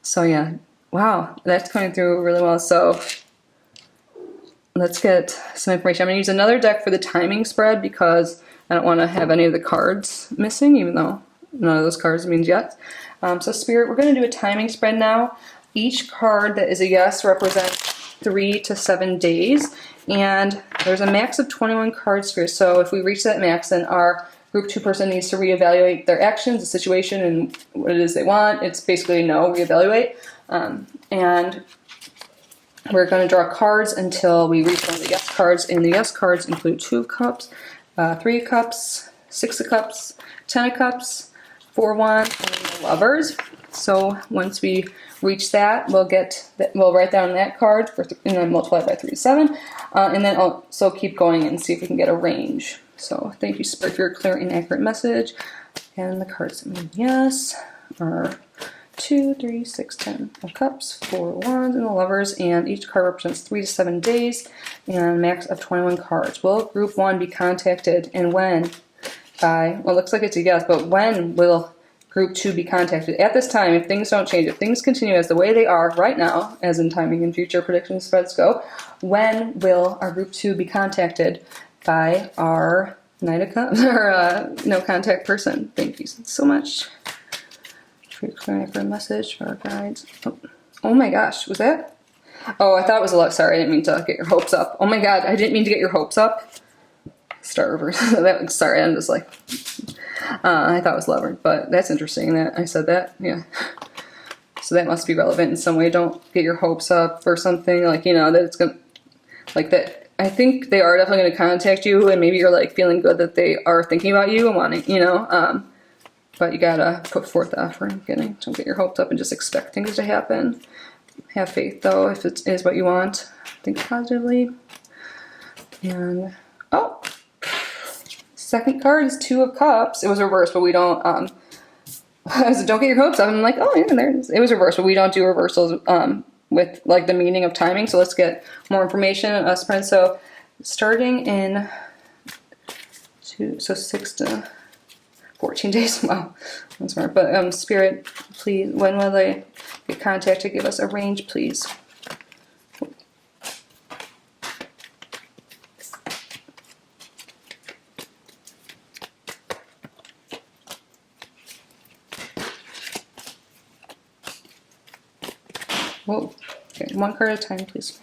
So yeah, wow, that's coming through really well. So let's get some information. I'm going to use another deck for the timing spread because I don't want to have any of the cards missing, even though none of those cards means yes. So Spirit, we're going to do a timing spread now. Each card that is a yes represents 3 to 7 days, and there's a max of 21 cards here. So if we reach that max, then our group 2 person needs to reevaluate their actions, the situation, and what it is they want. It's basically no, reevaluate. And we're going to draw cards until we reach one of the yes cards, and the yes cards include 2 of Cups, 3 of Cups, 6 of Cups, 10 of Cups, 4 of Wands, and the Lovers. So once we reach that, we'll write down that card and then multiply by 3 to 7, and then also keep going and see if we can get a range. So thank you, Spirit, for your clear and accurate message. And the cards that mean yes are 2, 3, 6, 10 of Cups, 4 of Wands, and the Lovers, and each card represents 3 to 7 days and a max of 21 cards. Will group 1 be contacted, and when? Well, it looks like it's a yes, but when will group 2 be contacted? At this time, if things don't change, if things continue as the way they are right now, as in timing and future prediction spreads go, when will our group 2 be contacted by our Knight of Cups, or no contact person? Thank you so much for clearing for a message for our guides. Oh my gosh, was that? Oh, I thought it was a lot. Sorry, I didn't mean to get your hopes up. Oh my god, I didn't mean to get your hopes up. Start over. Sorry, I'm just like, I thought it was Lover, but that's interesting that I said that. Yeah. So that must be relevant in some way. Don't get your hopes up or something, like, that it's gonna, like that. I think they are definitely going to contact you, and maybe you're like feeling good that they are thinking about you and wanting, but you gotta put forth the effort. Don't get your hopes up and just expect things to happen. Have faith though, if it is what you want. Think positively. And second card is 2 of Cups. It was reversed, but we don't, don't get your hopes up. I'm like, oh yeah, there it is. It was reversed, but we don't do reversals with like the meaning of timing. So let's get more information on us, friends. So starting in 6 to 14 days. Wow, that's smart. But Spirit, please, when will they get contacted? Give us a range, please. Whoa. Okay, 1 card at a time, please.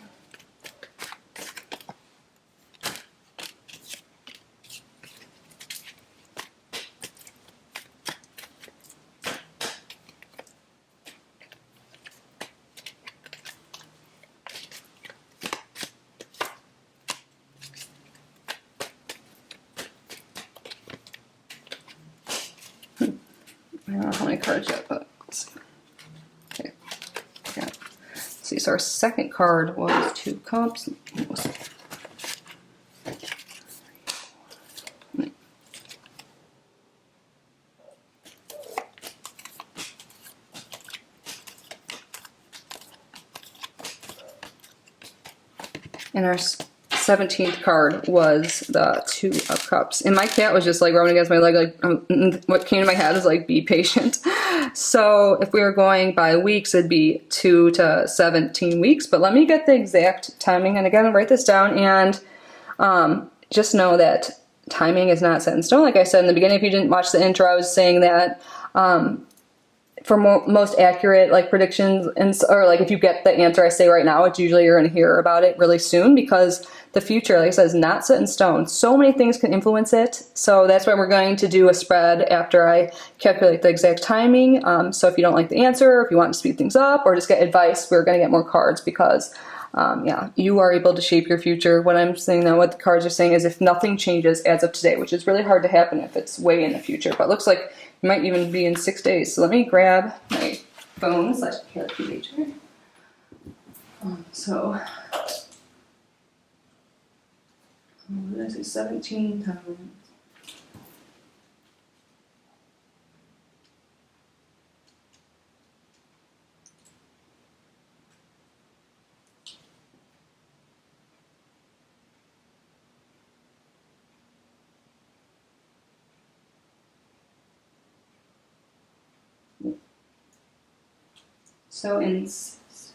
I don't know how many cards yet, but let's see. Okay. Yeah. Let's see, so our second card was 2 Cups. And our 17th card was the 2 of Cups. And my cat was just like rubbing against my leg, like what came to my head is like, be patient. So if we were going by weeks, it'd be 2 to 17 weeks. But let me get the exact timing. And again, I'll write this down, and just know that timing is not set in stone. Like I said in the beginning, if you didn't watch the intro, I was saying that for most accurate like predictions, or like if you get the answer I say right now, it's usually you're going to hear about it really soon, because the future, like I said, is not set in stone. So many things can influence it. So that's why we're going to do a spread after I calculate the exact timing. So if you don't like the answer, or if you want to speed things up, or just get advice, we're going to get more cards, because yeah, you are able to shape your future. What I'm saying now, what the cards are saying is if nothing changes as of today, which is really hard to happen if it's way in the future, but it looks like You might even be in 6 days. So let me grab my phone / calculator. So, what did I say? 17 times. So in sorry,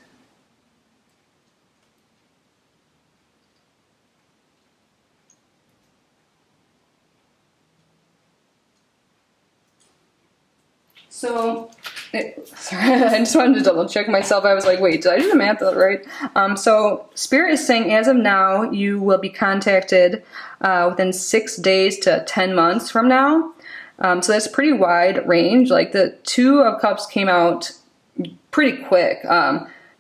I just wanted to double check myself. I was like, wait, did I do the math right? So Spirit is saying as of now, you will be contacted within 6 days to 10 months from now. So that's a pretty wide range. Like the Two of Cups came out pretty quick.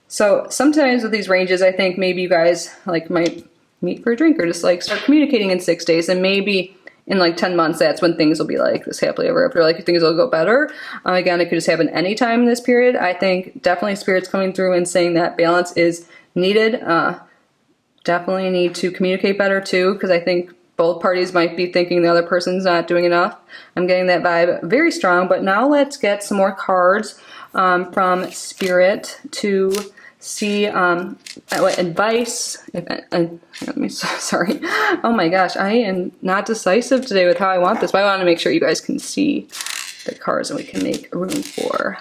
So sometimes with these ranges, I think maybe you guys like might meet for a drink or just like start communicating in 6 days, and maybe in like 10 months, that's when things will be like this happily ever after, like things will go better. Again, it could just happen anytime in this period. I think definitely Spirit's coming through and saying that balance is needed. Definitely need to communicate better too, because I think both parties might be thinking the other person's not doing enough. I'm getting that vibe very strong, but now let's get some more cards from Spirit to see what advice, sorry. Oh my gosh, I am not decisive today with how I want this, but I want to make sure you guys can see the cards and we can make room for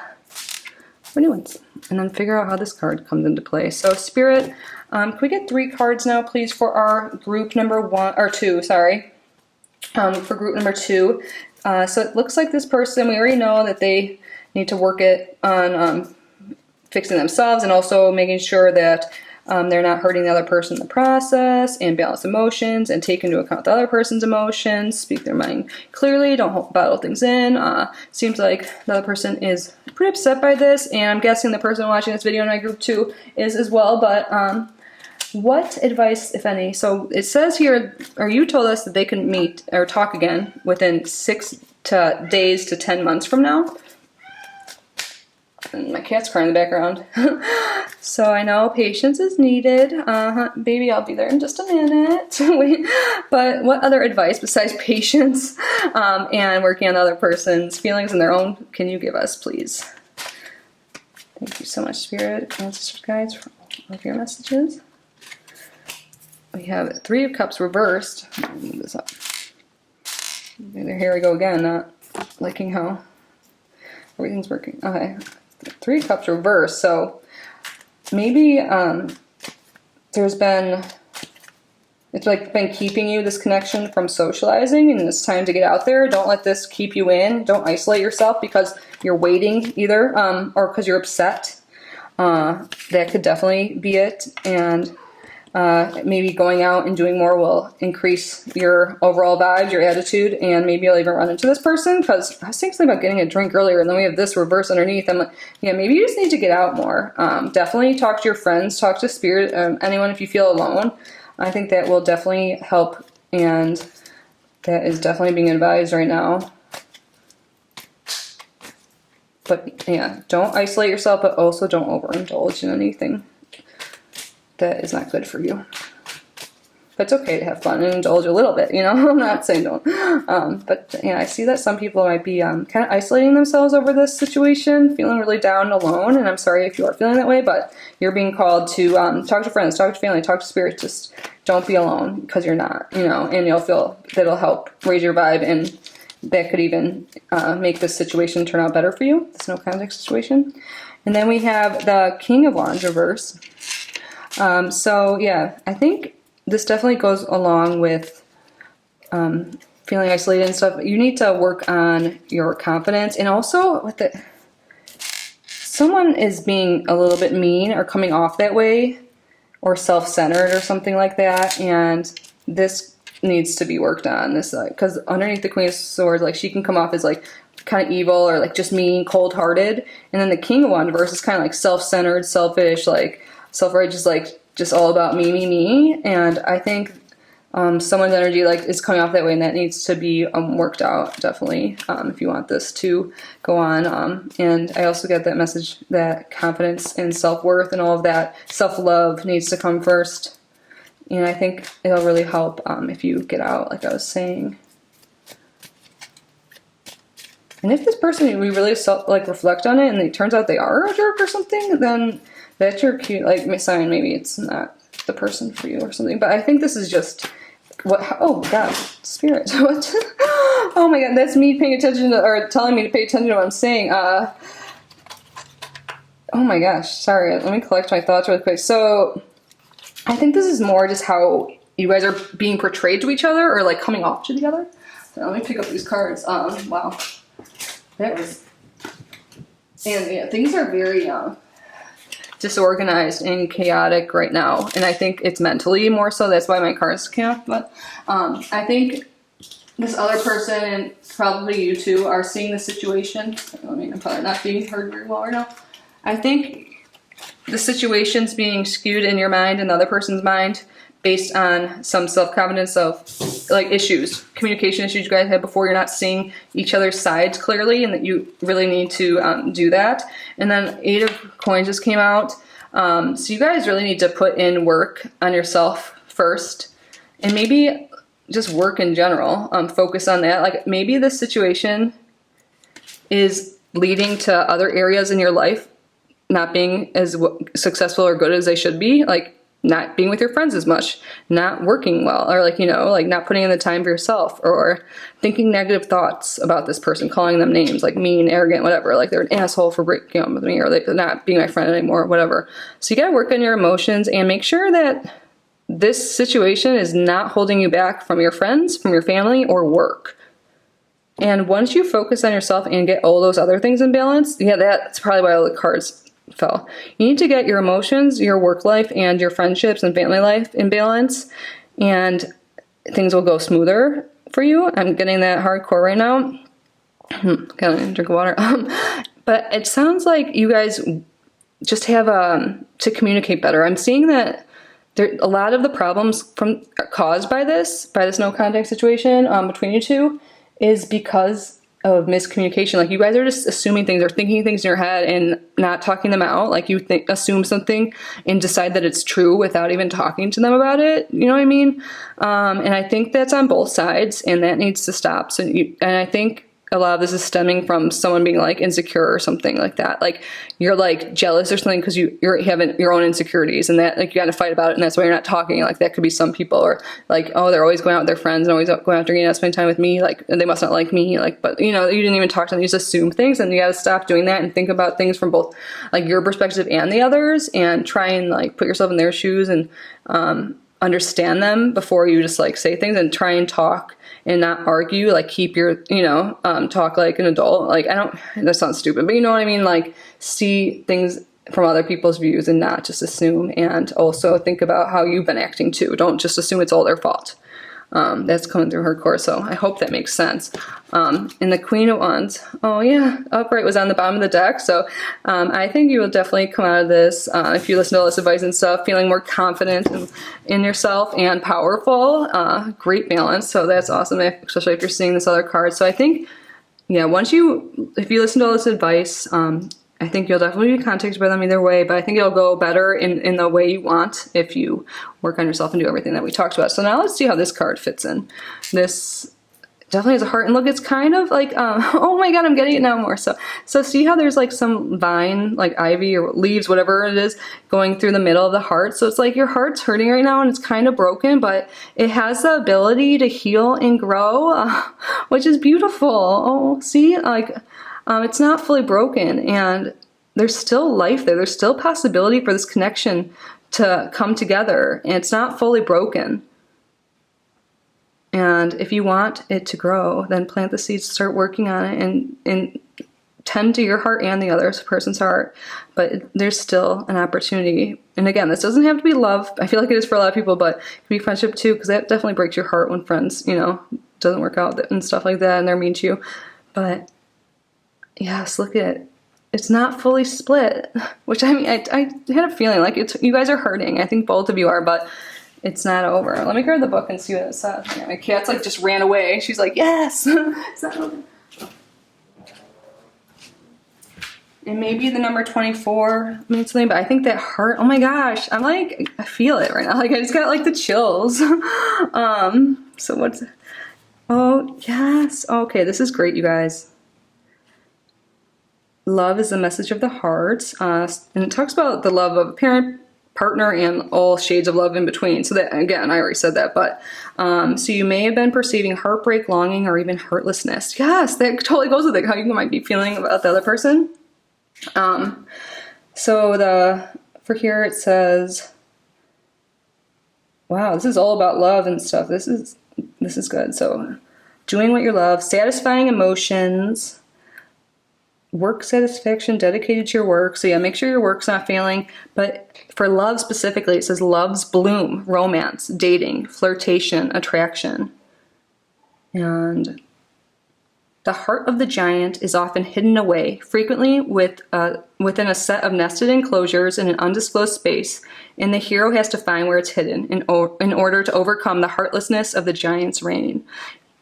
new ones. And then figure out how this card comes into play. So Spirit, can we get 3 cards now, please, for our group number 1, or 2, sorry. For group number 2. So it looks like this person, we already know that they need to work it on fixing themselves and also making sure that they're not hurting the other person in the process, and balance emotions and take into account the other person's emotions, speak their mind clearly, don't bottle things in. Seems like the other person is pretty upset by this, and I'm guessing the person watching this video in my group too is as well, but what advice, if any? So it says here, or you told us that they can meet or talk again within 6 days to 10 months from now. And my cat's crying in the background. So I know patience is needed. Baby, I'll be there in just a minute. But what other advice besides patience and working on the other person's feelings and their own can you give us, please? Thank you so much, Spirit, Ancestors, guides, for all of your messages. We have 3 of Cups reversed. Let me move this up. Here we go again, not liking how everything's working. Okay. 3 Cups reversed, so maybe there's been, it's like been keeping you this connection from socializing, and it's time to get out there. Don't let this keep you in. Don't isolate yourself because you're waiting either, or because you're upset. That could definitely be it, and maybe going out and doing more will increase your overall vibes, your attitude, and maybe you'll even run into this person, because I was thinking about getting a drink earlier, and then we have this reverse underneath. I'm like, yeah, maybe you just need to get out more. Definitely talk to your friends, talk to Spirit, anyone if you feel alone. I think that will definitely help, and that is definitely being advised right now. But yeah, don't isolate yourself, but also don't overindulge in anything that is not good for you. But it's okay to have fun and indulge a little bit, you know? I'm not saying don't. But yeah, I see that some people might be kind of isolating themselves over this situation, feeling really down and alone, and I'm sorry if you are feeling that way, but you're being called to talk to friends, talk to family, talk to Spirit. Just don't be alone, because you're not, you know, and you'll feel that'll help raise your vibe, and that could even make this situation turn out better for you, this no contact situation. And then we have the King of Wands reverse. So yeah, I think this definitely goes along with feeling isolated and stuff. You need to work on your confidence, and also with it, someone is being a little bit mean or coming off that way, or self-centered or something like that, and this needs to be worked on. This because underneath the Queen of Swords, like, she can come off as like kind of evil or like just mean, cold-hearted, and then the King of Wands reverse is kind of like self-centered, selfish, like self-righteous, like just all about me, me, me. And I think someone's energy like is coming off that way, and that needs to be worked out, definitely, if you want this to go on. And I also get that message that confidence and self-worth and all of that self-love needs to come first. And I think it'll really help if you get out, like I was saying. And if this person, we really reflect on it and it turns out they are a jerk or something, then that's your cue, like, sign. Maybe it's not the person for you or something. But I think this is just what, oh God, spirit. What? Oh my God, that's me paying attention to, or telling me to pay attention to what I'm saying. Oh my gosh, sorry. Let me collect my thoughts really quick. So I think this is more just how you guys are being portrayed to each other, or like coming off to the other. So let me pick up these cards. Wow. That was, and yeah, things are very disorganized and chaotic right now, and I think it's mentally more so. That's why my cards came up. But I think this other person, and probably you two, are seeing the situation. I mean, I'm probably not being heard very well right now. I think the situation's being skewed in your mind and the other person's mind based on some self-confidence of like issues, communication issues you guys had before. You're not seeing each other's sides clearly, and that you really need to do that. And then 8 of Coins just came out. So you guys really need to put in work on yourself first, and maybe just work in general. Focus on that. Like maybe this situation is leading to other areas in your life not being as successful or good as they should be. Like not being with your friends as much, not working well, or like, you know, like not putting in the time for yourself, or thinking negative thoughts about this person, calling them names like mean, arrogant, whatever, like they're an asshole for breaking up with me, or they're not being my friend anymore, whatever. So you gotta work on your emotions and make sure that this situation is not holding you back from your friends, from your family, or work. And once you focus on yourself and get all those other things in balance, yeah, that's probably why all the cards fell. You need to get your emotions, your work life, and your friendships and family life in balance, and things will go smoother for you. I'm getting that hardcore right now. Gotta drink water. But it sounds like you guys just have to communicate better. I'm seeing that a lot of the problems caused by this no contact situation between you two is because of miscommunication. Like you guys are just assuming things or thinking things in your head and not talking them out. Like you assume something and decide that it's true without even talking to them about it. You know what I mean? And I think that's on both sides, and that needs to stop. And I think a lot of this is stemming from someone being like insecure or something like that. Like you're like jealous or something because you're having your own insecurities, and that like you got to fight about it, and that's why you're not talking. Like that could be some people, or like, oh, they're always going out with their friends and always going out drinking and not spending time with me. Like they must not like me. Like, but you know, you didn't even talk to them. You just assume things, and you got to stop doing that and think about things from both like your perspective and the others, and try and like put yourself in their shoes and understand them before you just like say things, and try and talk and not argue. Like keep your, you know, talk like an adult. Like that sounds stupid, but you know what I mean? Like see things from other people's views and not just assume, and also think about how you've been acting too. Don't just assume it's all their fault. That's coming through her core, so I hope that makes sense. And the Queen of Wands, oh yeah, upright was on the bottom of the deck, so I think you will definitely come out of this, if you listen to all this advice and stuff, feeling more confident in yourself and powerful. Great balance, so that's awesome, especially if you're seeing this other card. So I think, yeah, if you listen to all this advice, I think you'll definitely be contacted by them either way, but I think it'll go better in the way you want if you work on yourself and do everything that we talked about. So now let's see how this card fits in. This definitely has a heart, and look, it's kind of like, oh my God, I'm getting it now more. So see how there's like some vine, like ivy or leaves, whatever it is, going through the middle of the heart. So it's like your heart's hurting right now and it's kind of broken, but it has the ability to heal and grow, which is beautiful. Oh, see, like, it's not fully broken, and there's still life there. There's still possibility for this connection to come together, and it's not fully broken. And if you want it to grow, then plant the seeds, start working on it, and tend to your heart and the other person's heart. But there's still an opportunity. And again, this doesn't have to be love. I feel like it is for a lot of people, but it can be friendship too, because that definitely breaks your heart when friends, you know, doesn't work out and stuff like that, and they're mean to you. But yes, look at it. It's not fully split, which I mean, I had a feeling like you guys are hurting. I think both of you are, but it's not over. Let me grab the book and see what it says. Yeah, my cat's like just ran away. She's like, yes, it's not over. And maybe the number 24 means something, but I think that heart, oh my gosh, I'm like, I feel it right now. Like I just got like the chills. So what's, oh yes, okay, this is great, you guys. Love is the message of the heart, and it talks about the love of a parent, partner, and all shades of love in between. So that, again, I already said that, but so you may have been perceiving heartbreak, longing, or even heartlessness. Yes, that totally goes with it, how you might be feeling about the other person. So for here it says, wow, this is all about love and stuff. This is good. So doing what you love, satisfying emotions, work satisfaction, dedicated to your work. So yeah, make sure your work's not failing. But for love specifically, it says love's bloom, romance, dating, flirtation, attraction. And the heart of the giant is often hidden away, frequently within a set of nested enclosures in an undisclosed space, and the hero has to find where it's hidden in order to overcome the heartlessness of the giant's reign.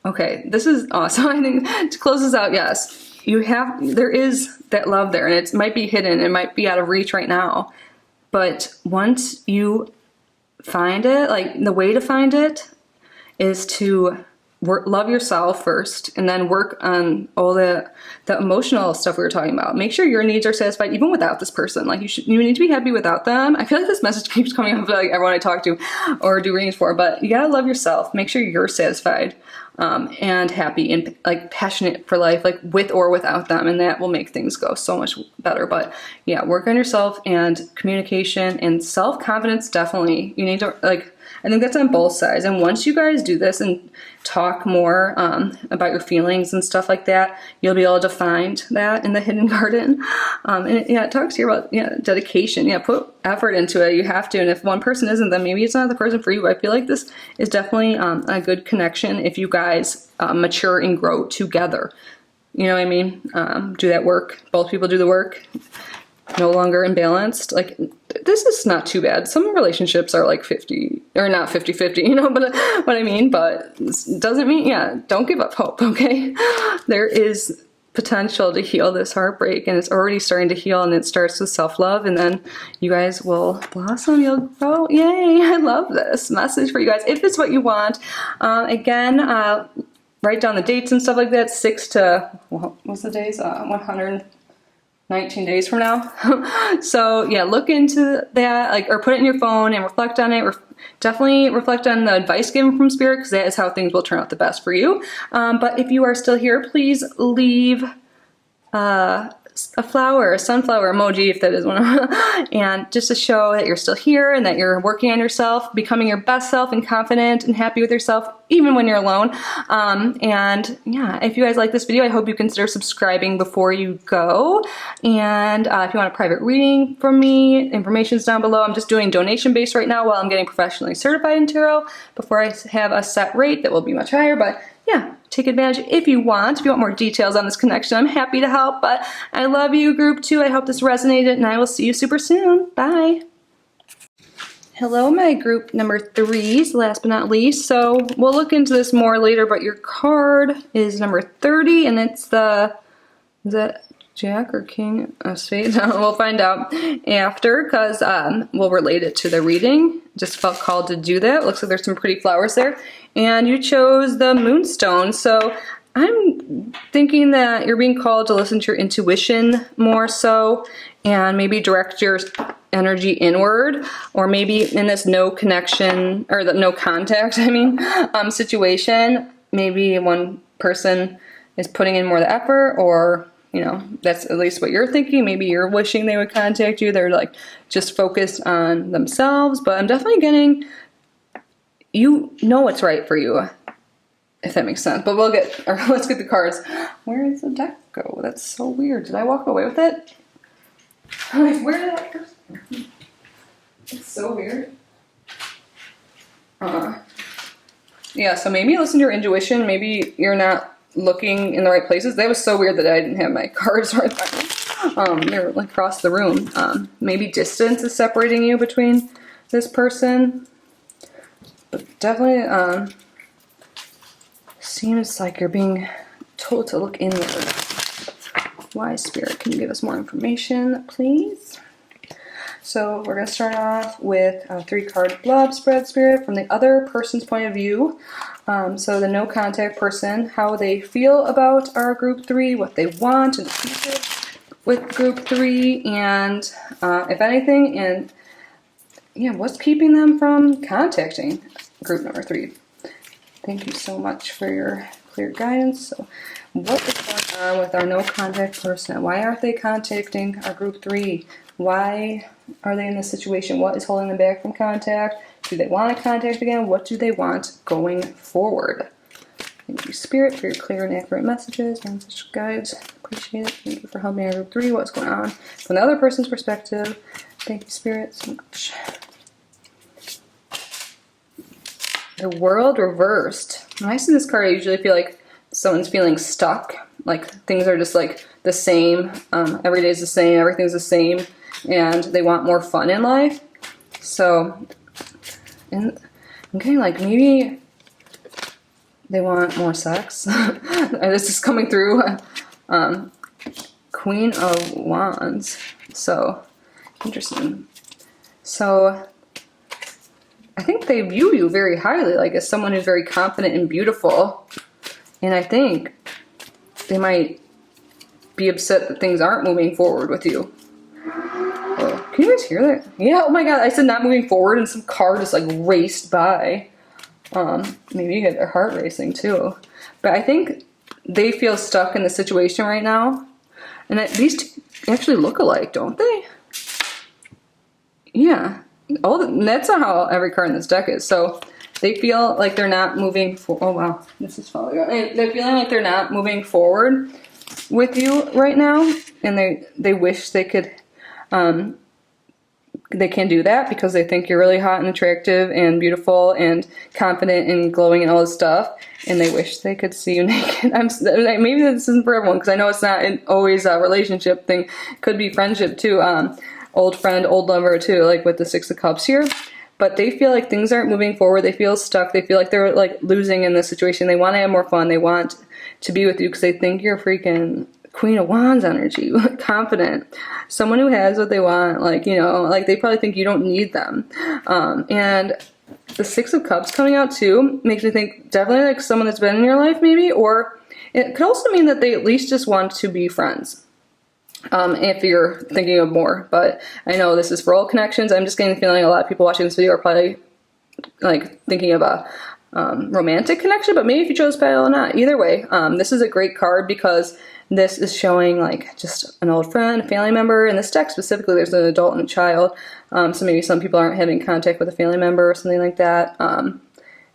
Okay, this is awesome. I think to close this out, yes, there is that love there, and it might be hidden, it might be out of reach right now, but once you find it, like the way to find it is to love yourself first, and then work on all the emotional stuff we were talking about. Make sure your needs are satisfied even without this person. Like you need to be happy without them. I feel like this message keeps coming up like everyone I talk to or do readings for, but you gotta love yourself. Make sure you're satisfied and happy and like passionate for life, like with or without them, and that will make things go so much better. But yeah, work on yourself and communication and self-confidence. Definitely, you need to I think that's on both sides. And once you guys do this and talk more about your feelings and stuff like that, you'll be able to find that in the hidden garden. And it talks here about dedication. Yeah, put effort into it. You have to. And if one person isn't, then maybe it's not the person for you. I feel like this is definitely a good connection if you guys mature and grow together. You know what I mean? Do that work. Both people do the work. No longer imbalanced. Like, this is not too bad. Some relationships are like 50, or not 50-50, but what I mean, but doesn't mean, don't give up hope, okay? There is potential to heal this heartbreak, and it's already starting to heal, and it starts with self-love, and then you guys will blossom, you'll grow. Yay, I love this message for you guys. If it's what you want, again, write down the dates and stuff like that, 6 to, what's the days? 119 days from now. So yeah, look into that, or put it in your phone and reflect on it. Definitely reflect on the advice given from Spirit, because that is how things will turn out the best for you. But if you are still here, please leave a flower, a sunflower emoji, if that is one of them, and just to show that you're still here and that you're working on yourself, becoming your best self and confident and happy with yourself, even when you're alone. And yeah, if you guys like this video, I hope you consider subscribing before you go. And if you want a private reading from me, information's down below. I'm just doing donation based right now while I'm getting professionally certified in tarot before I have a set rate that will be much higher. But yeah, take advantage if you want. If you want more details on this connection, I'm happy to help. But I love you, group 2. I hope this resonated, and I will see you super soon. Bye. Hello, my group number 3s, last but not least. So we'll look into this more later, but your card is number 30, and it's is that Jack or King of Spades? We'll find out after, because we'll relate it to the reading. Just felt called to do that. Looks like there's some pretty flowers there. And you chose the Moonstone. So I'm thinking that you're being called to listen to your intuition more so, and maybe direct your energy inward, or maybe in this no connection, or the no contact, situation, maybe one person is putting in more of the effort, or that's at least what you're thinking. Maybe you're wishing they would contact you. They're like just focused on themselves, but I'm definitely getting, you know what's right for you, if that makes sense. But let's get the cards. Where did the deck go? That's so weird. Did I walk away with it? Where did that go? It's so weird. Yeah, so maybe listen to your intuition. Maybe you're not looking in the right places. That was so weird that I didn't have my cards right there. They're like across the room. Maybe distance is separating you between this person. But definitely seems like you're being told to look inward. Why, Spirit? Can you give us more information, please? So we're going to start off with a 3-card blob spread, Spirit, from the other person's point of view. So the no contact person, how they feel about our group 3, what they want in the future with group 3, and if anything, and yeah, what's keeping them from contacting group number 3. Thank you so much for your clear guidance. So what is going on with our no contact person? Why aren't they contacting our group 3? Why are they in this situation? What is holding them back from contact? Do they want to contact again? What do they want going forward? Thank you, Spirit, for your clear and accurate messages and such guides. Appreciate it. Thank you for helping our group 3. What's going on from the other person's perspective? Thank you, Spirit, so much. The World reversed. When I see this card, I usually feel like someone's feeling stuck. Like things are just like the same. Every day's the same. Everything's the same. And they want more fun in life. So, and I'm getting like maybe they want more sex. This is coming through. Queen of Wands. So, interesting. So, I think they view you very highly, like as someone who's very confident and beautiful. And I think they might be upset that things aren't moving forward with you. Oh, can you guys hear that? Yeah, oh my god, I said not moving forward and some car just like raced by. Maybe you get their heart racing too. But I think they feel stuck in the situation right now. And these two actually look alike, don't they? Yeah. That's not how every card in this deck is. So they feel like they're not moving oh wow, this is falling out. They're feeling like they're not moving forward with you right now, and they wish they could they can't do that because they think you're really hot and attractive and beautiful and confident and glowing and all this stuff, and they wish they could see you naked. Maybe this isn't for everyone because I know it's not always a relationship thing. It could be friendship too. Old friend, old lover too, like with the 6 of Cups here. But they feel like things aren't moving forward. They feel stuck. They feel like they're like losing in this situation. They want to have more fun. They want to be with you because they think you're freaking Queen of Wands energy, confident. Someone who has what they want, like, you know, like they probably think you don't need them. And the 6 of Cups coming out too makes me think definitely like someone that's been in your life maybe, or it could also mean that they at least just want to be friends. If you're thinking of more, but I know this is for all connections. I'm just getting the feeling a lot of people watching this video are probably like thinking of a romantic connection, but maybe if you chose Pale or not. Either way, this is a great card because this is showing like just an old friend, a family member. In this deck specifically, there's an adult and a child. So maybe some people aren't having contact with a family member or something like that.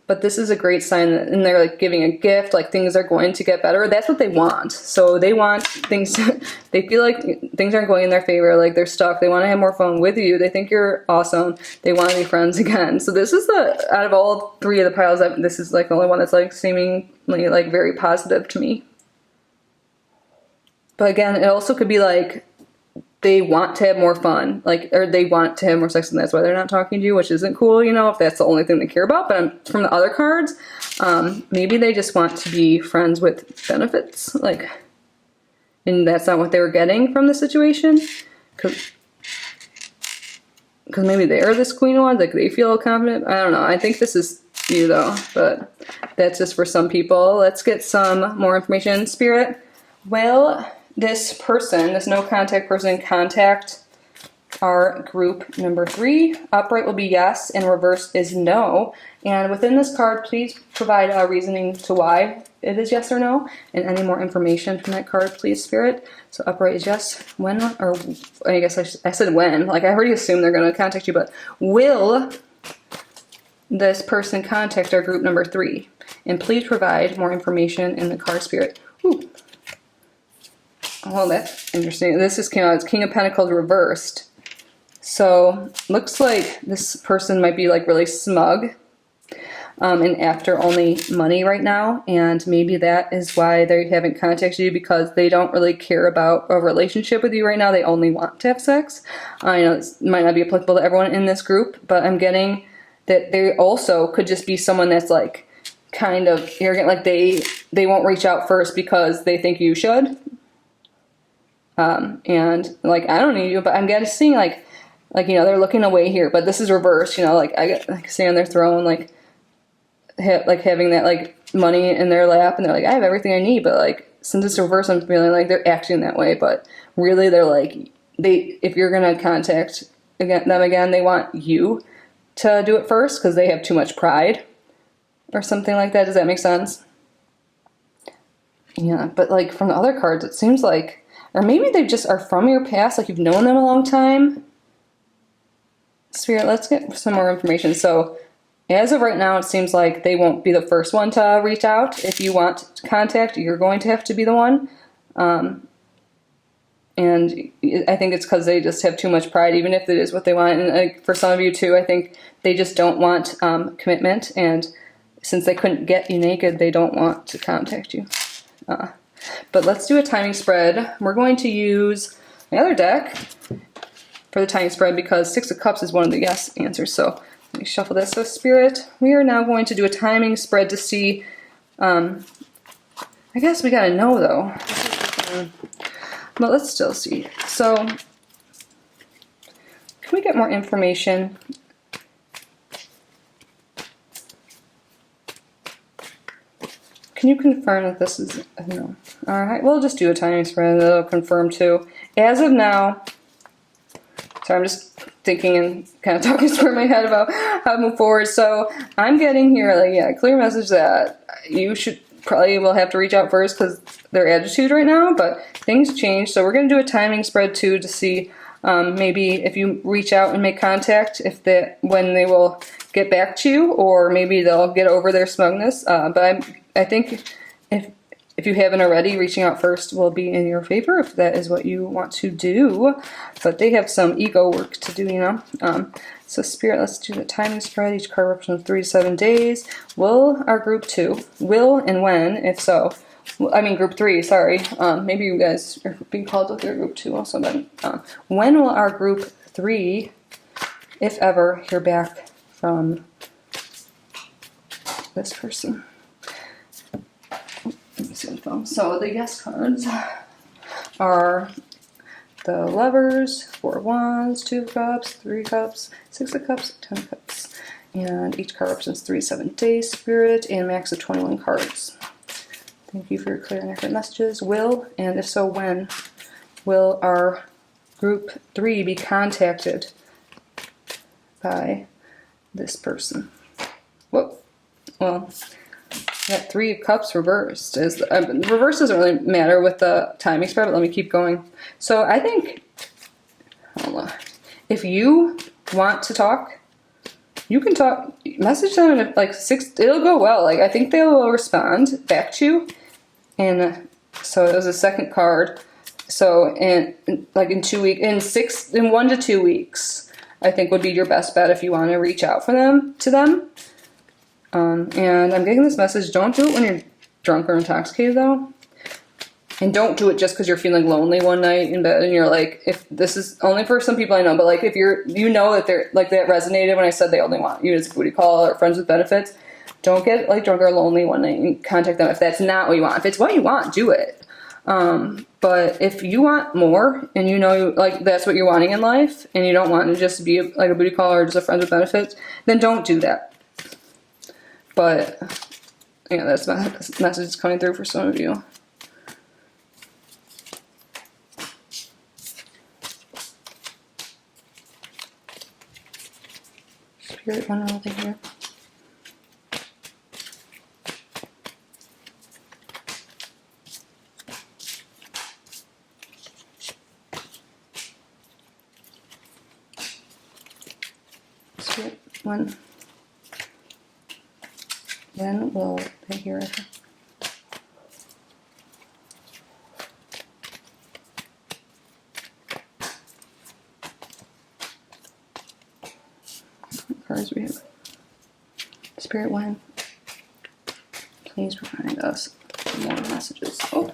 But this is a great sign that, and they're like giving a gift, like things are going to get better. That's what they want. So they want things, they feel like things aren't going in their favor, like they're stuck. They want to have more fun with you. They think you're awesome. They want to be friends again. So this is out of all 3 of the piles, this is like the only one that's like seemingly like very positive to me. But again, it also could be like, they want to have more fun, like, or they want to have more sex, and that's why they're not talking to you, which isn't cool, you know, if that's the only thing they care about. But from the other cards, maybe they just want to be friends with benefits, like, and that's not what they were getting from the situation, because maybe they are this Queen of Wands, like they feel confident. I don't know. I think this is you though, but that's just for some people. Let's get some more information, Spirit. Well, this person, this no contact person, contact our group number 3. Upright will be yes, and reverse is no. And within this card, please provide a reasoning to why it is yes or no, and any more information from that card, please, Spirit. So upright is yes. When, or I guess I said when. Like I already assumed they're going to contact you, but will this person contact our group number 3? And please provide more information in the card, Spirit. Ooh. Oh, that's interesting. This is came out as King of Pentacles reversed. So looks like this person might be like really smug and after only money right now, and maybe that is why they haven't contacted you, because they don't really care about a relationship with you right now. They only want to have sex. I know this might not be applicable to everyone in this group, but I'm getting that they also could just be someone that's like kind of arrogant, like they won't reach out first because they think you should. And like, I don't need you, but I'm getting seeing like, you know, they're looking away here, but this is reversed, you know, like I get like sitting on their throne, like having that like money in their lap, and they're like, I have everything I need, but like, since it's reversed, I'm feeling like they're acting that way, but really they're like, if you're going to contact them again, they want you to do it first because they have too much pride or something like that. Does that make sense? Yeah, but like from the other cards, it seems like, or maybe they just are from your past, like you've known them a long time. Spirit, let's get some more information. So as of right now, it seems like they won't be the first one to reach out. If you want contact, you're going to have to be the one. And I think it's because they just have too much pride, even if it is what they want. And for some of you too, I think they just don't want commitment. And since they couldn't get you naked, they don't want to contact you. But let's do a timing spread. We're going to use my other deck for the timing spread because Six of Cups is one of the yes answers. So let me shuffle this. So Spirit, we are now going to do a timing spread to see, I guess we gotta know though. But let's still see. So can we get more information? Can you confirm that this is a no? Alright, we'll just do a timing spread. It'll confirm too. As of now, sorry, I'm just thinking and kind of talking through my head about how to move forward. So I'm getting here, like, yeah, clear message that you should probably will have to reach out first because their attitude right now, but things change. So we're going to do a timing spread too to see maybe if you reach out and make contact, when they will get back to you, or maybe they'll get over their smugness. But I think if you haven't already, reaching out first will be in your favor if that is what you want to do. But they have some ego work to do, you know. So Spirit, let's do the timing spread. Each card represents 3 to 7 days. Will our group 2? Will and when, if so? I mean group 3, sorry. Maybe you guys are being called with your group 2 also. But when will our group 3, if ever, hear back from this person? Let me see the phone. So the yes cards are the Lovers, 4 of Wands, 2 of Cups, 3 Cups, 6 of Cups, 10 of Cups. And each card represents 3 to 7 days, Spirit, and max of 21 cards. Thank you for your clear and accurate messages. Will, and if so, when, will our group 3 be contacted by this person? Whoa. Well, that 3 of Cups reversed. Reverse doesn't really matter with the timing spread, but let me keep going. So I think, if you want to talk, you can talk, message them in like 6, it'll go well. Like I think they will respond back to you. And so it was a second card. So in 2 weeks, in 1 to 2 weeks, I think would be your best bet if you want to reach out to them. And I'm getting this message, don't do it when you're drunk or intoxicated though. And don't do it just because you're feeling lonely one night in bed and you're like, if this is only for some people I know, but like if you know that they're like, that resonated when I said they only want you as a booty call or friends with benefits, don't get like drunk or lonely one night and contact them if that's not what you want. If it's what you want, do it. But if you want more and you know like that's what you're wanting in life and you don't want to just be like a booty call or just a friends with benefits, then don't do that. But yeah, that's my message is coming through for some of you. Spirit, one over here. Spirit, one. When will they hear it? What cards we have? Spirit, when? Please provide us more messages. Oh.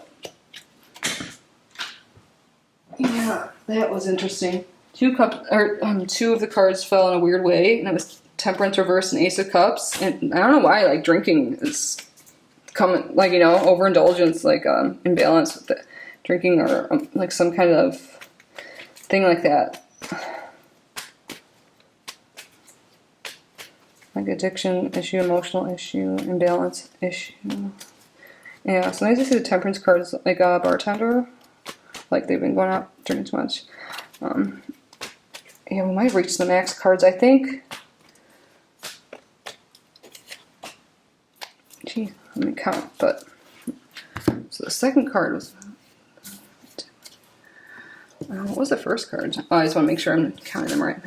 Yeah, that was interesting. 2 of the cards fell in a weird way, and it was Temperance reverse and Ace of Cups. And I don't know why, like, drinking is coming, like, you know, overindulgence, like, imbalance with the drinking or, like, some kind of thing like that. Like addiction issue, emotional issue, imbalance issue. Yeah, sometimes I see the Temperance card as like a bartender. Like they've been going out drinking too much. Yeah, we might have reached the max cards, I think. Gee, let me count, but... So the second card was... what was the first card? Oh, I just want to make sure I'm counting them right.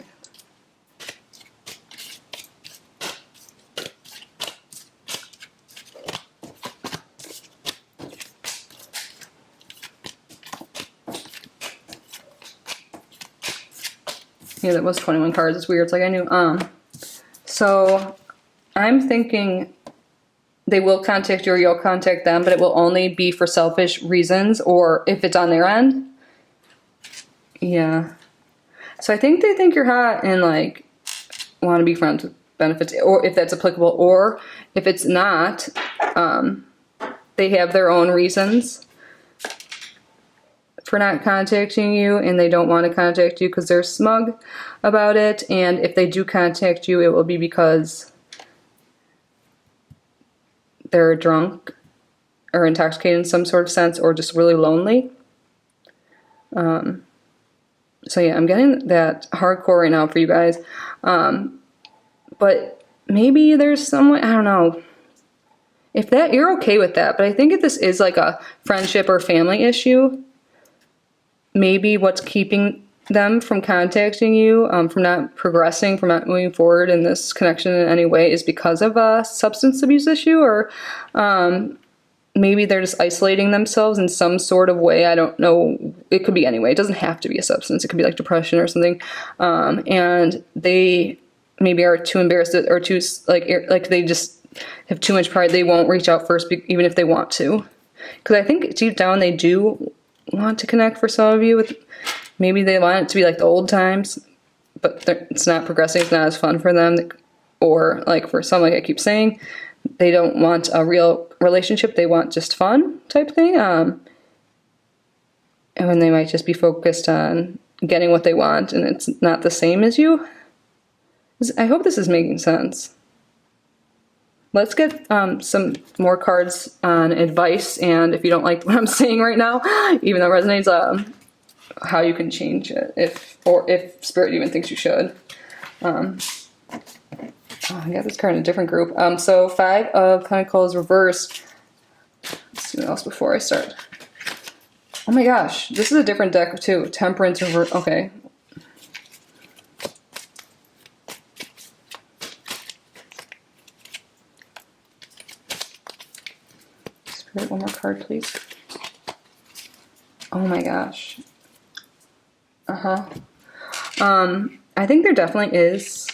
Yeah, that was 21 cards. It's weird. It's like I knew. So I'm thinking they will contact you or you'll contact them, but it will only be for selfish reasons or if it's on their end. Yeah. So I think they think you're hot and like want to be friends with benefits, or if that's applicable, or if it's not, they have their own reasons for not contacting you, and they don't want to contact you because they're smug about it. And if they do contact you, it will be because they're drunk or intoxicated in some sort of sense, or just really lonely. So yeah, I'm getting that hardcore right now for you guys. But maybe there's some way, I don't know. If that, you're okay with that, but I think if this is like a friendship or family issue, maybe what's keeping them from contacting you, from not progressing, from not moving forward in this connection in any way is because of a substance abuse issue, or maybe they're just isolating themselves in some sort of way. I don't know. It could be any way. It doesn't have to be a substance. It could be like depression or something. And they maybe are too embarrassed or too, like they just have too much pride. They won't reach out first, even if they want to. Because I think deep down they do want to connect for some of you. With maybe they want it to be like the old times, but it's not progressing. It's not as fun for them. Or like for some, like I keep saying, they don't want a real relationship. They want just fun type thing. And they might just be focused on getting what they want, and it's not the same as you. I hope this is making sense. Let's get some more cards on advice, and if you don't like what I'm saying right now, even though it resonates, how you can change it, if Spirit even thinks you should. I got this card in a different group. So 5 of Pentacles reversed. Let's see what else before I start. Oh my gosh, this is a different deck too. Temperance reverse. Okay. Spirit, one more card, please. Oh my gosh. I think there definitely is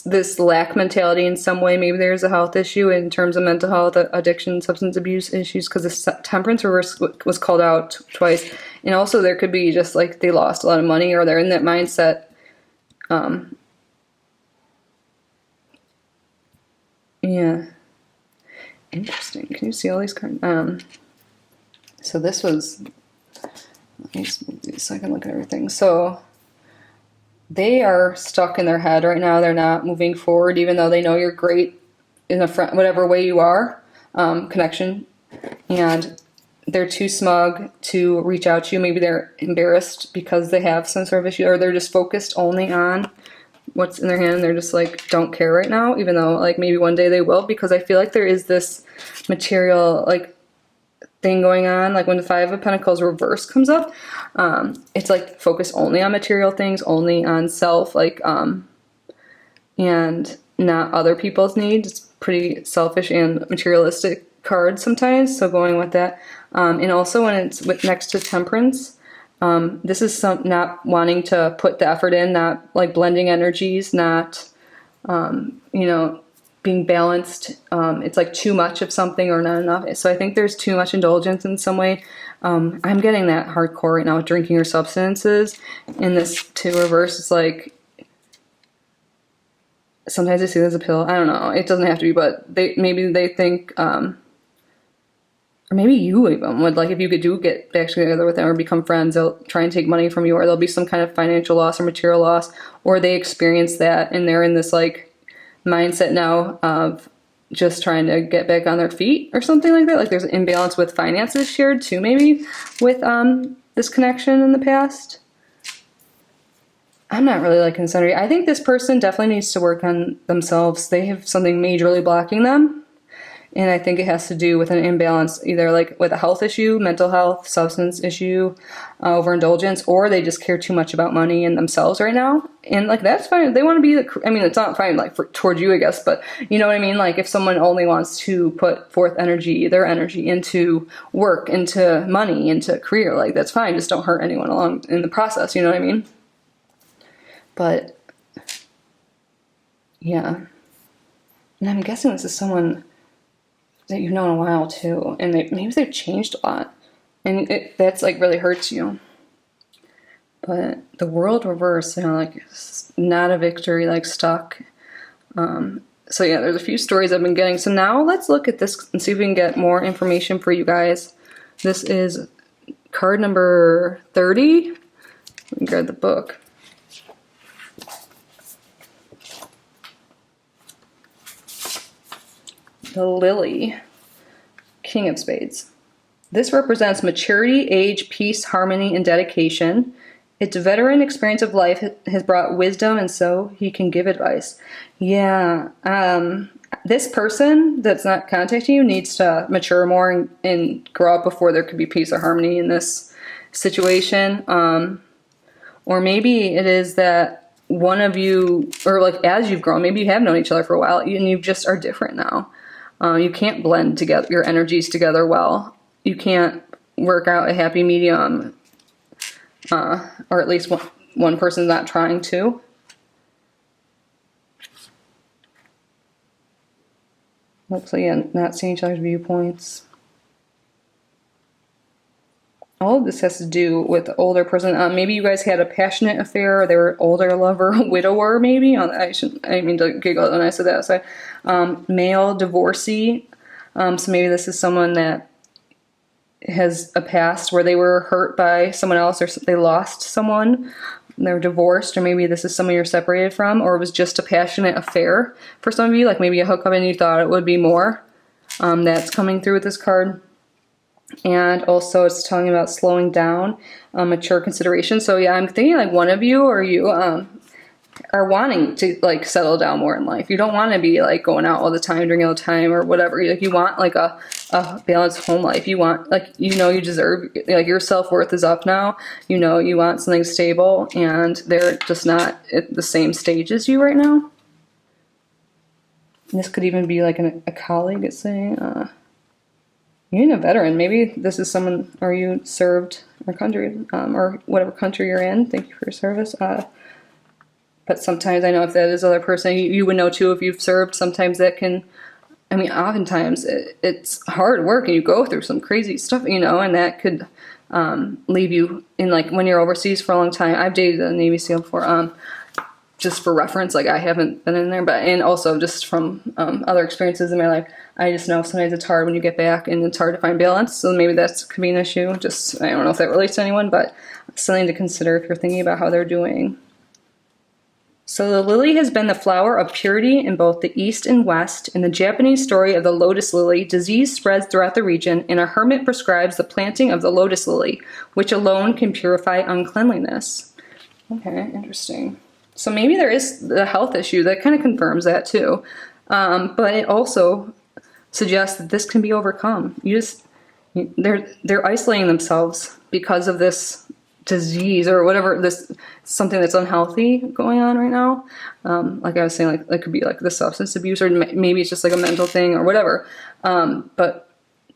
this lack mentality in some way. Maybe there's a health issue in terms of mental health, addiction, substance abuse issues, because the Temperance reverse was called out twice. And also there could be just like they lost a lot of money, or they're in that mindset. Yeah. Interesting. Can you see all these cards? So this was, let me just move these so I can look at everything. So they are stuck in their head right now. They're not moving forward, even though they know you're great in a friend, whatever way you are, connection. And they're too smug to reach out to you. Maybe they're embarrassed because they have some sort of issue, or they're just focused only on what's in their hand. They're just like, don't care right now, even though like maybe one day they will, because I feel like there is this material like thing going on. Like when the 5 of Pentacles reverse comes up, it's like focus only on material things, only on self, like and not other people's needs. It's pretty selfish and materialistic card sometimes, so going with that. And also when it's next to Temperance, this is not wanting to put the effort in, not like blending energies, not being balanced. It's like too much of something or not enough. So I think there's too much indulgence in some way. I'm getting that hardcore right now with drinking or substances. In this 2 reverse, it's like sometimes they see it as a pill. I don't know. It doesn't have to be, but maybe they think, or maybe you even would, like, if you could get back together with them or become friends, they'll try and take money from you, or there'll be some kind of financial loss or material loss, or they experience that and they're in this like mindset now of just trying to get back on their feet or something like that. Like there's an imbalance with finances shared too, maybe with this connection in the past. I'm not really like considering. I think this person definitely needs to work on themselves. They have something majorly blocking them. And I think it has to do with an imbalance, either like with a health issue, mental health, substance issue, overindulgence, or they just care too much about money and themselves right now. And like, that's fine. They want to be it's not fine like towards you, I guess, but you know what I mean? Like if someone only wants to put forth their energy into work, into money, into career, like that's fine. Just don't hurt anyone along in the process. You know what I mean? But yeah. And I'm guessing this is someone that you've known a while too, and maybe they've changed a lot, and that's like really hurts you. But the world reverse, like not a victory, like stuck. So yeah, there's a few stories I've been getting. So now let's look at this and see if we can get more information for you guys. This is card number 30. Let me grab the book. The Lily, King of Spades. This represents maturity, age, peace, harmony, and dedication. Its veteran experience of life has brought wisdom, and so he can give advice. Yeah, this person that's not contacting you needs to mature more and grow up before there could be peace or harmony in this situation. Or maybe it is that one of you, or like as you've grown, maybe you have known each other for a while, and you just are different now. You can't blend together your energies together well. You can't work out a happy medium, or at least one person's not trying to. Hopefully, not seeing each other's viewpoints. All of this has to do with the older person. Maybe you guys had a passionate affair, or they were older lover, widower maybe. I didn't mean to giggle when I said that. So, male divorcee. So maybe this is someone that has a past where they were hurt by someone else, or they lost someone. They're divorced, or maybe this is someone you're separated from, or it was just a passionate affair for some of you, like maybe a hookup and you thought it would be more. That's coming through with this card. And also it's talking about slowing down, mature consideration. So yeah, I'm thinking like one of you or you are wanting to like settle down more in life. You don't want to be like going out all the time, drinking all the time or whatever. Like you want like a balanced home life. You want like, you deserve, like your self-worth is up now. You want something stable, and they're just not at the same stage as you right now. This could even be like a colleague is saying, you're a veteran. Maybe this is someone, or you served our country, or whatever country you're in. Thank you for your service. But sometimes I know if that is other person, you would know too if you've served. Sometimes that can, oftentimes it's hard work and you go through some crazy stuff, and that could leave you in like when you're overseas for a long time. I've dated a Navy SEAL before. Just for reference, like I haven't been in there, and also just from other experiences in my life, I just know sometimes it's hard when you get back and it's hard to find balance. So maybe that could be an issue. I don't know if that relates to anyone, but something to consider if you're thinking about how they're doing. So the lily has been the flower of purity in both the East and West. In the Japanese story of the lotus lily, disease spreads throughout the region, and a hermit prescribes the planting of the lotus lily, which alone can purify uncleanliness. Okay, interesting. So maybe there is the health issue that kind of confirms that too. But it also suggests that this can be overcome. They're isolating themselves because of this disease or whatever, something that's unhealthy going on right now. Like I was saying, like it could be like the substance abuse, or maybe it's just like a mental thing or whatever. But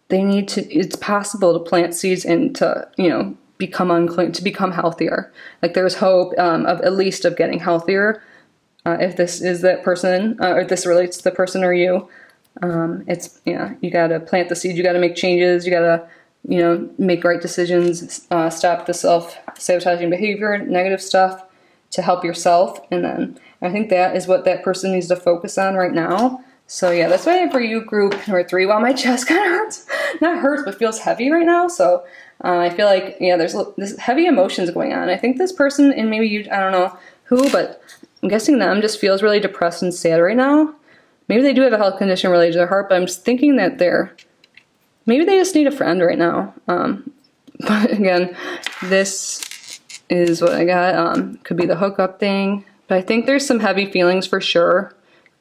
it's possible to plant seeds and to, become unclean, to become healthier. Like there's hope of at least of getting healthier. If this is that person, or if this relates to the person or you, you gotta plant the seed, you gotta make changes, you gotta, make right decisions, stop the self-sabotaging behavior, negative stuff, to help yourself. And then I think that is what that person needs to focus on right now. So yeah, that's why for you, group number 3. Wow, my chest kind of hurts. Not hurts, but feels heavy right now. So I feel like, yeah, there's this heavy emotions going on. I think this person, and maybe you, I don't know who, but I'm guessing them just feels really depressed and sad right now. Maybe they do have a health condition related to their heart, but I'm just thinking that maybe they just need a friend right now. But again, this is what I got. Could be the hookup thing. But I think there's some heavy feelings for sure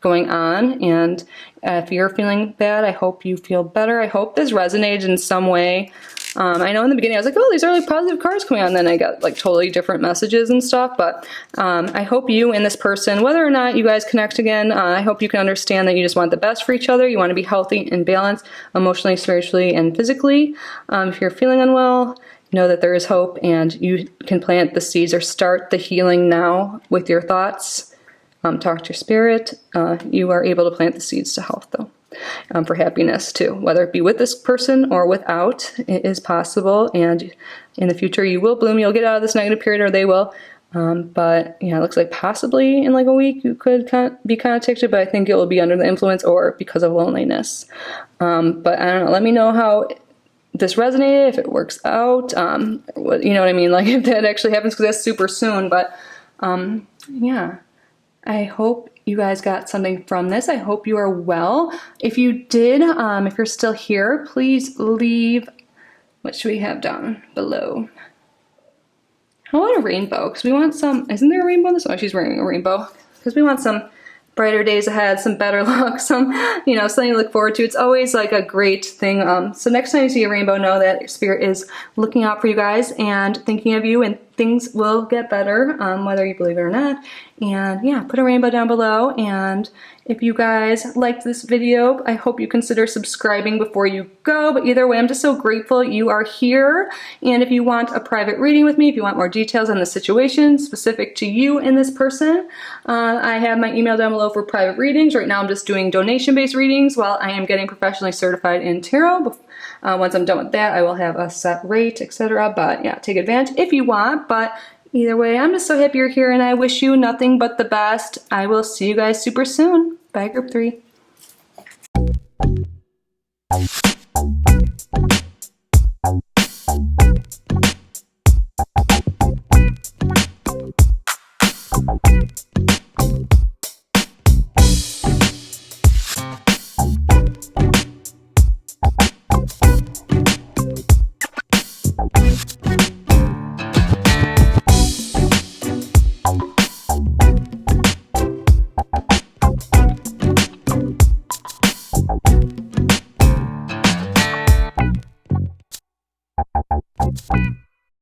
going on. And if you're feeling bad, I hope you feel better. I hope this resonated in some way. I know in the beginning I was like, oh, these are really positive cards coming on. Then I got like totally different messages and stuff. But I hope you and this person, whether or not you guys connect again, I hope you can understand that you just want the best for each other. You want to be healthy and balanced emotionally, spiritually, and physically. If you're feeling unwell, know that there is hope and you can plant the seeds or start the healing now with your thoughts. Talk to your spirit. You are able to plant the seeds to health, though, for happiness, too. Whether it be with this person or without, it is possible. And in the future, you will bloom. You'll get out of this negative period, or they will. But, yeah, it looks like possibly in like a week you could be contacted, but I think it will be under the influence or because of loneliness. But I don't know. Let me know how this resonated, if it works out. You know what I mean? Like, if that actually happens, because that's super soon. But, yeah. I hope you guys got something from this. I hope you are well. If you did, if you're still here, please leave, what should we have down below? How about a rainbow? Because we want some, isn't there a rainbow in this? Oh, she's wearing a rainbow. Because we want some brighter days ahead, some better luck, some, you know, something to look forward to. It's always like a great thing. So next time you see a rainbow, know that your spirit is looking out for you guys and thinking of you, and things will get better, whether you believe it or not. And yeah, put a rainbow down below. And if you guys liked this video, I hope you consider subscribing before you go. But either way, I'm just so grateful you are here. And if you want a private reading with me, if you want more details on the situation specific to you and this person, I have my email down below for private readings. Right now I'm just doing donation-based readings while I am getting professionally certified in tarot. Once I'm done with that, I will have a set rate, etc. But yeah, take advantage if you want. But either way, I'm just so happy you're here, and I wish you nothing but the best. I will see you guys super soon. Bye, group 3. Bye.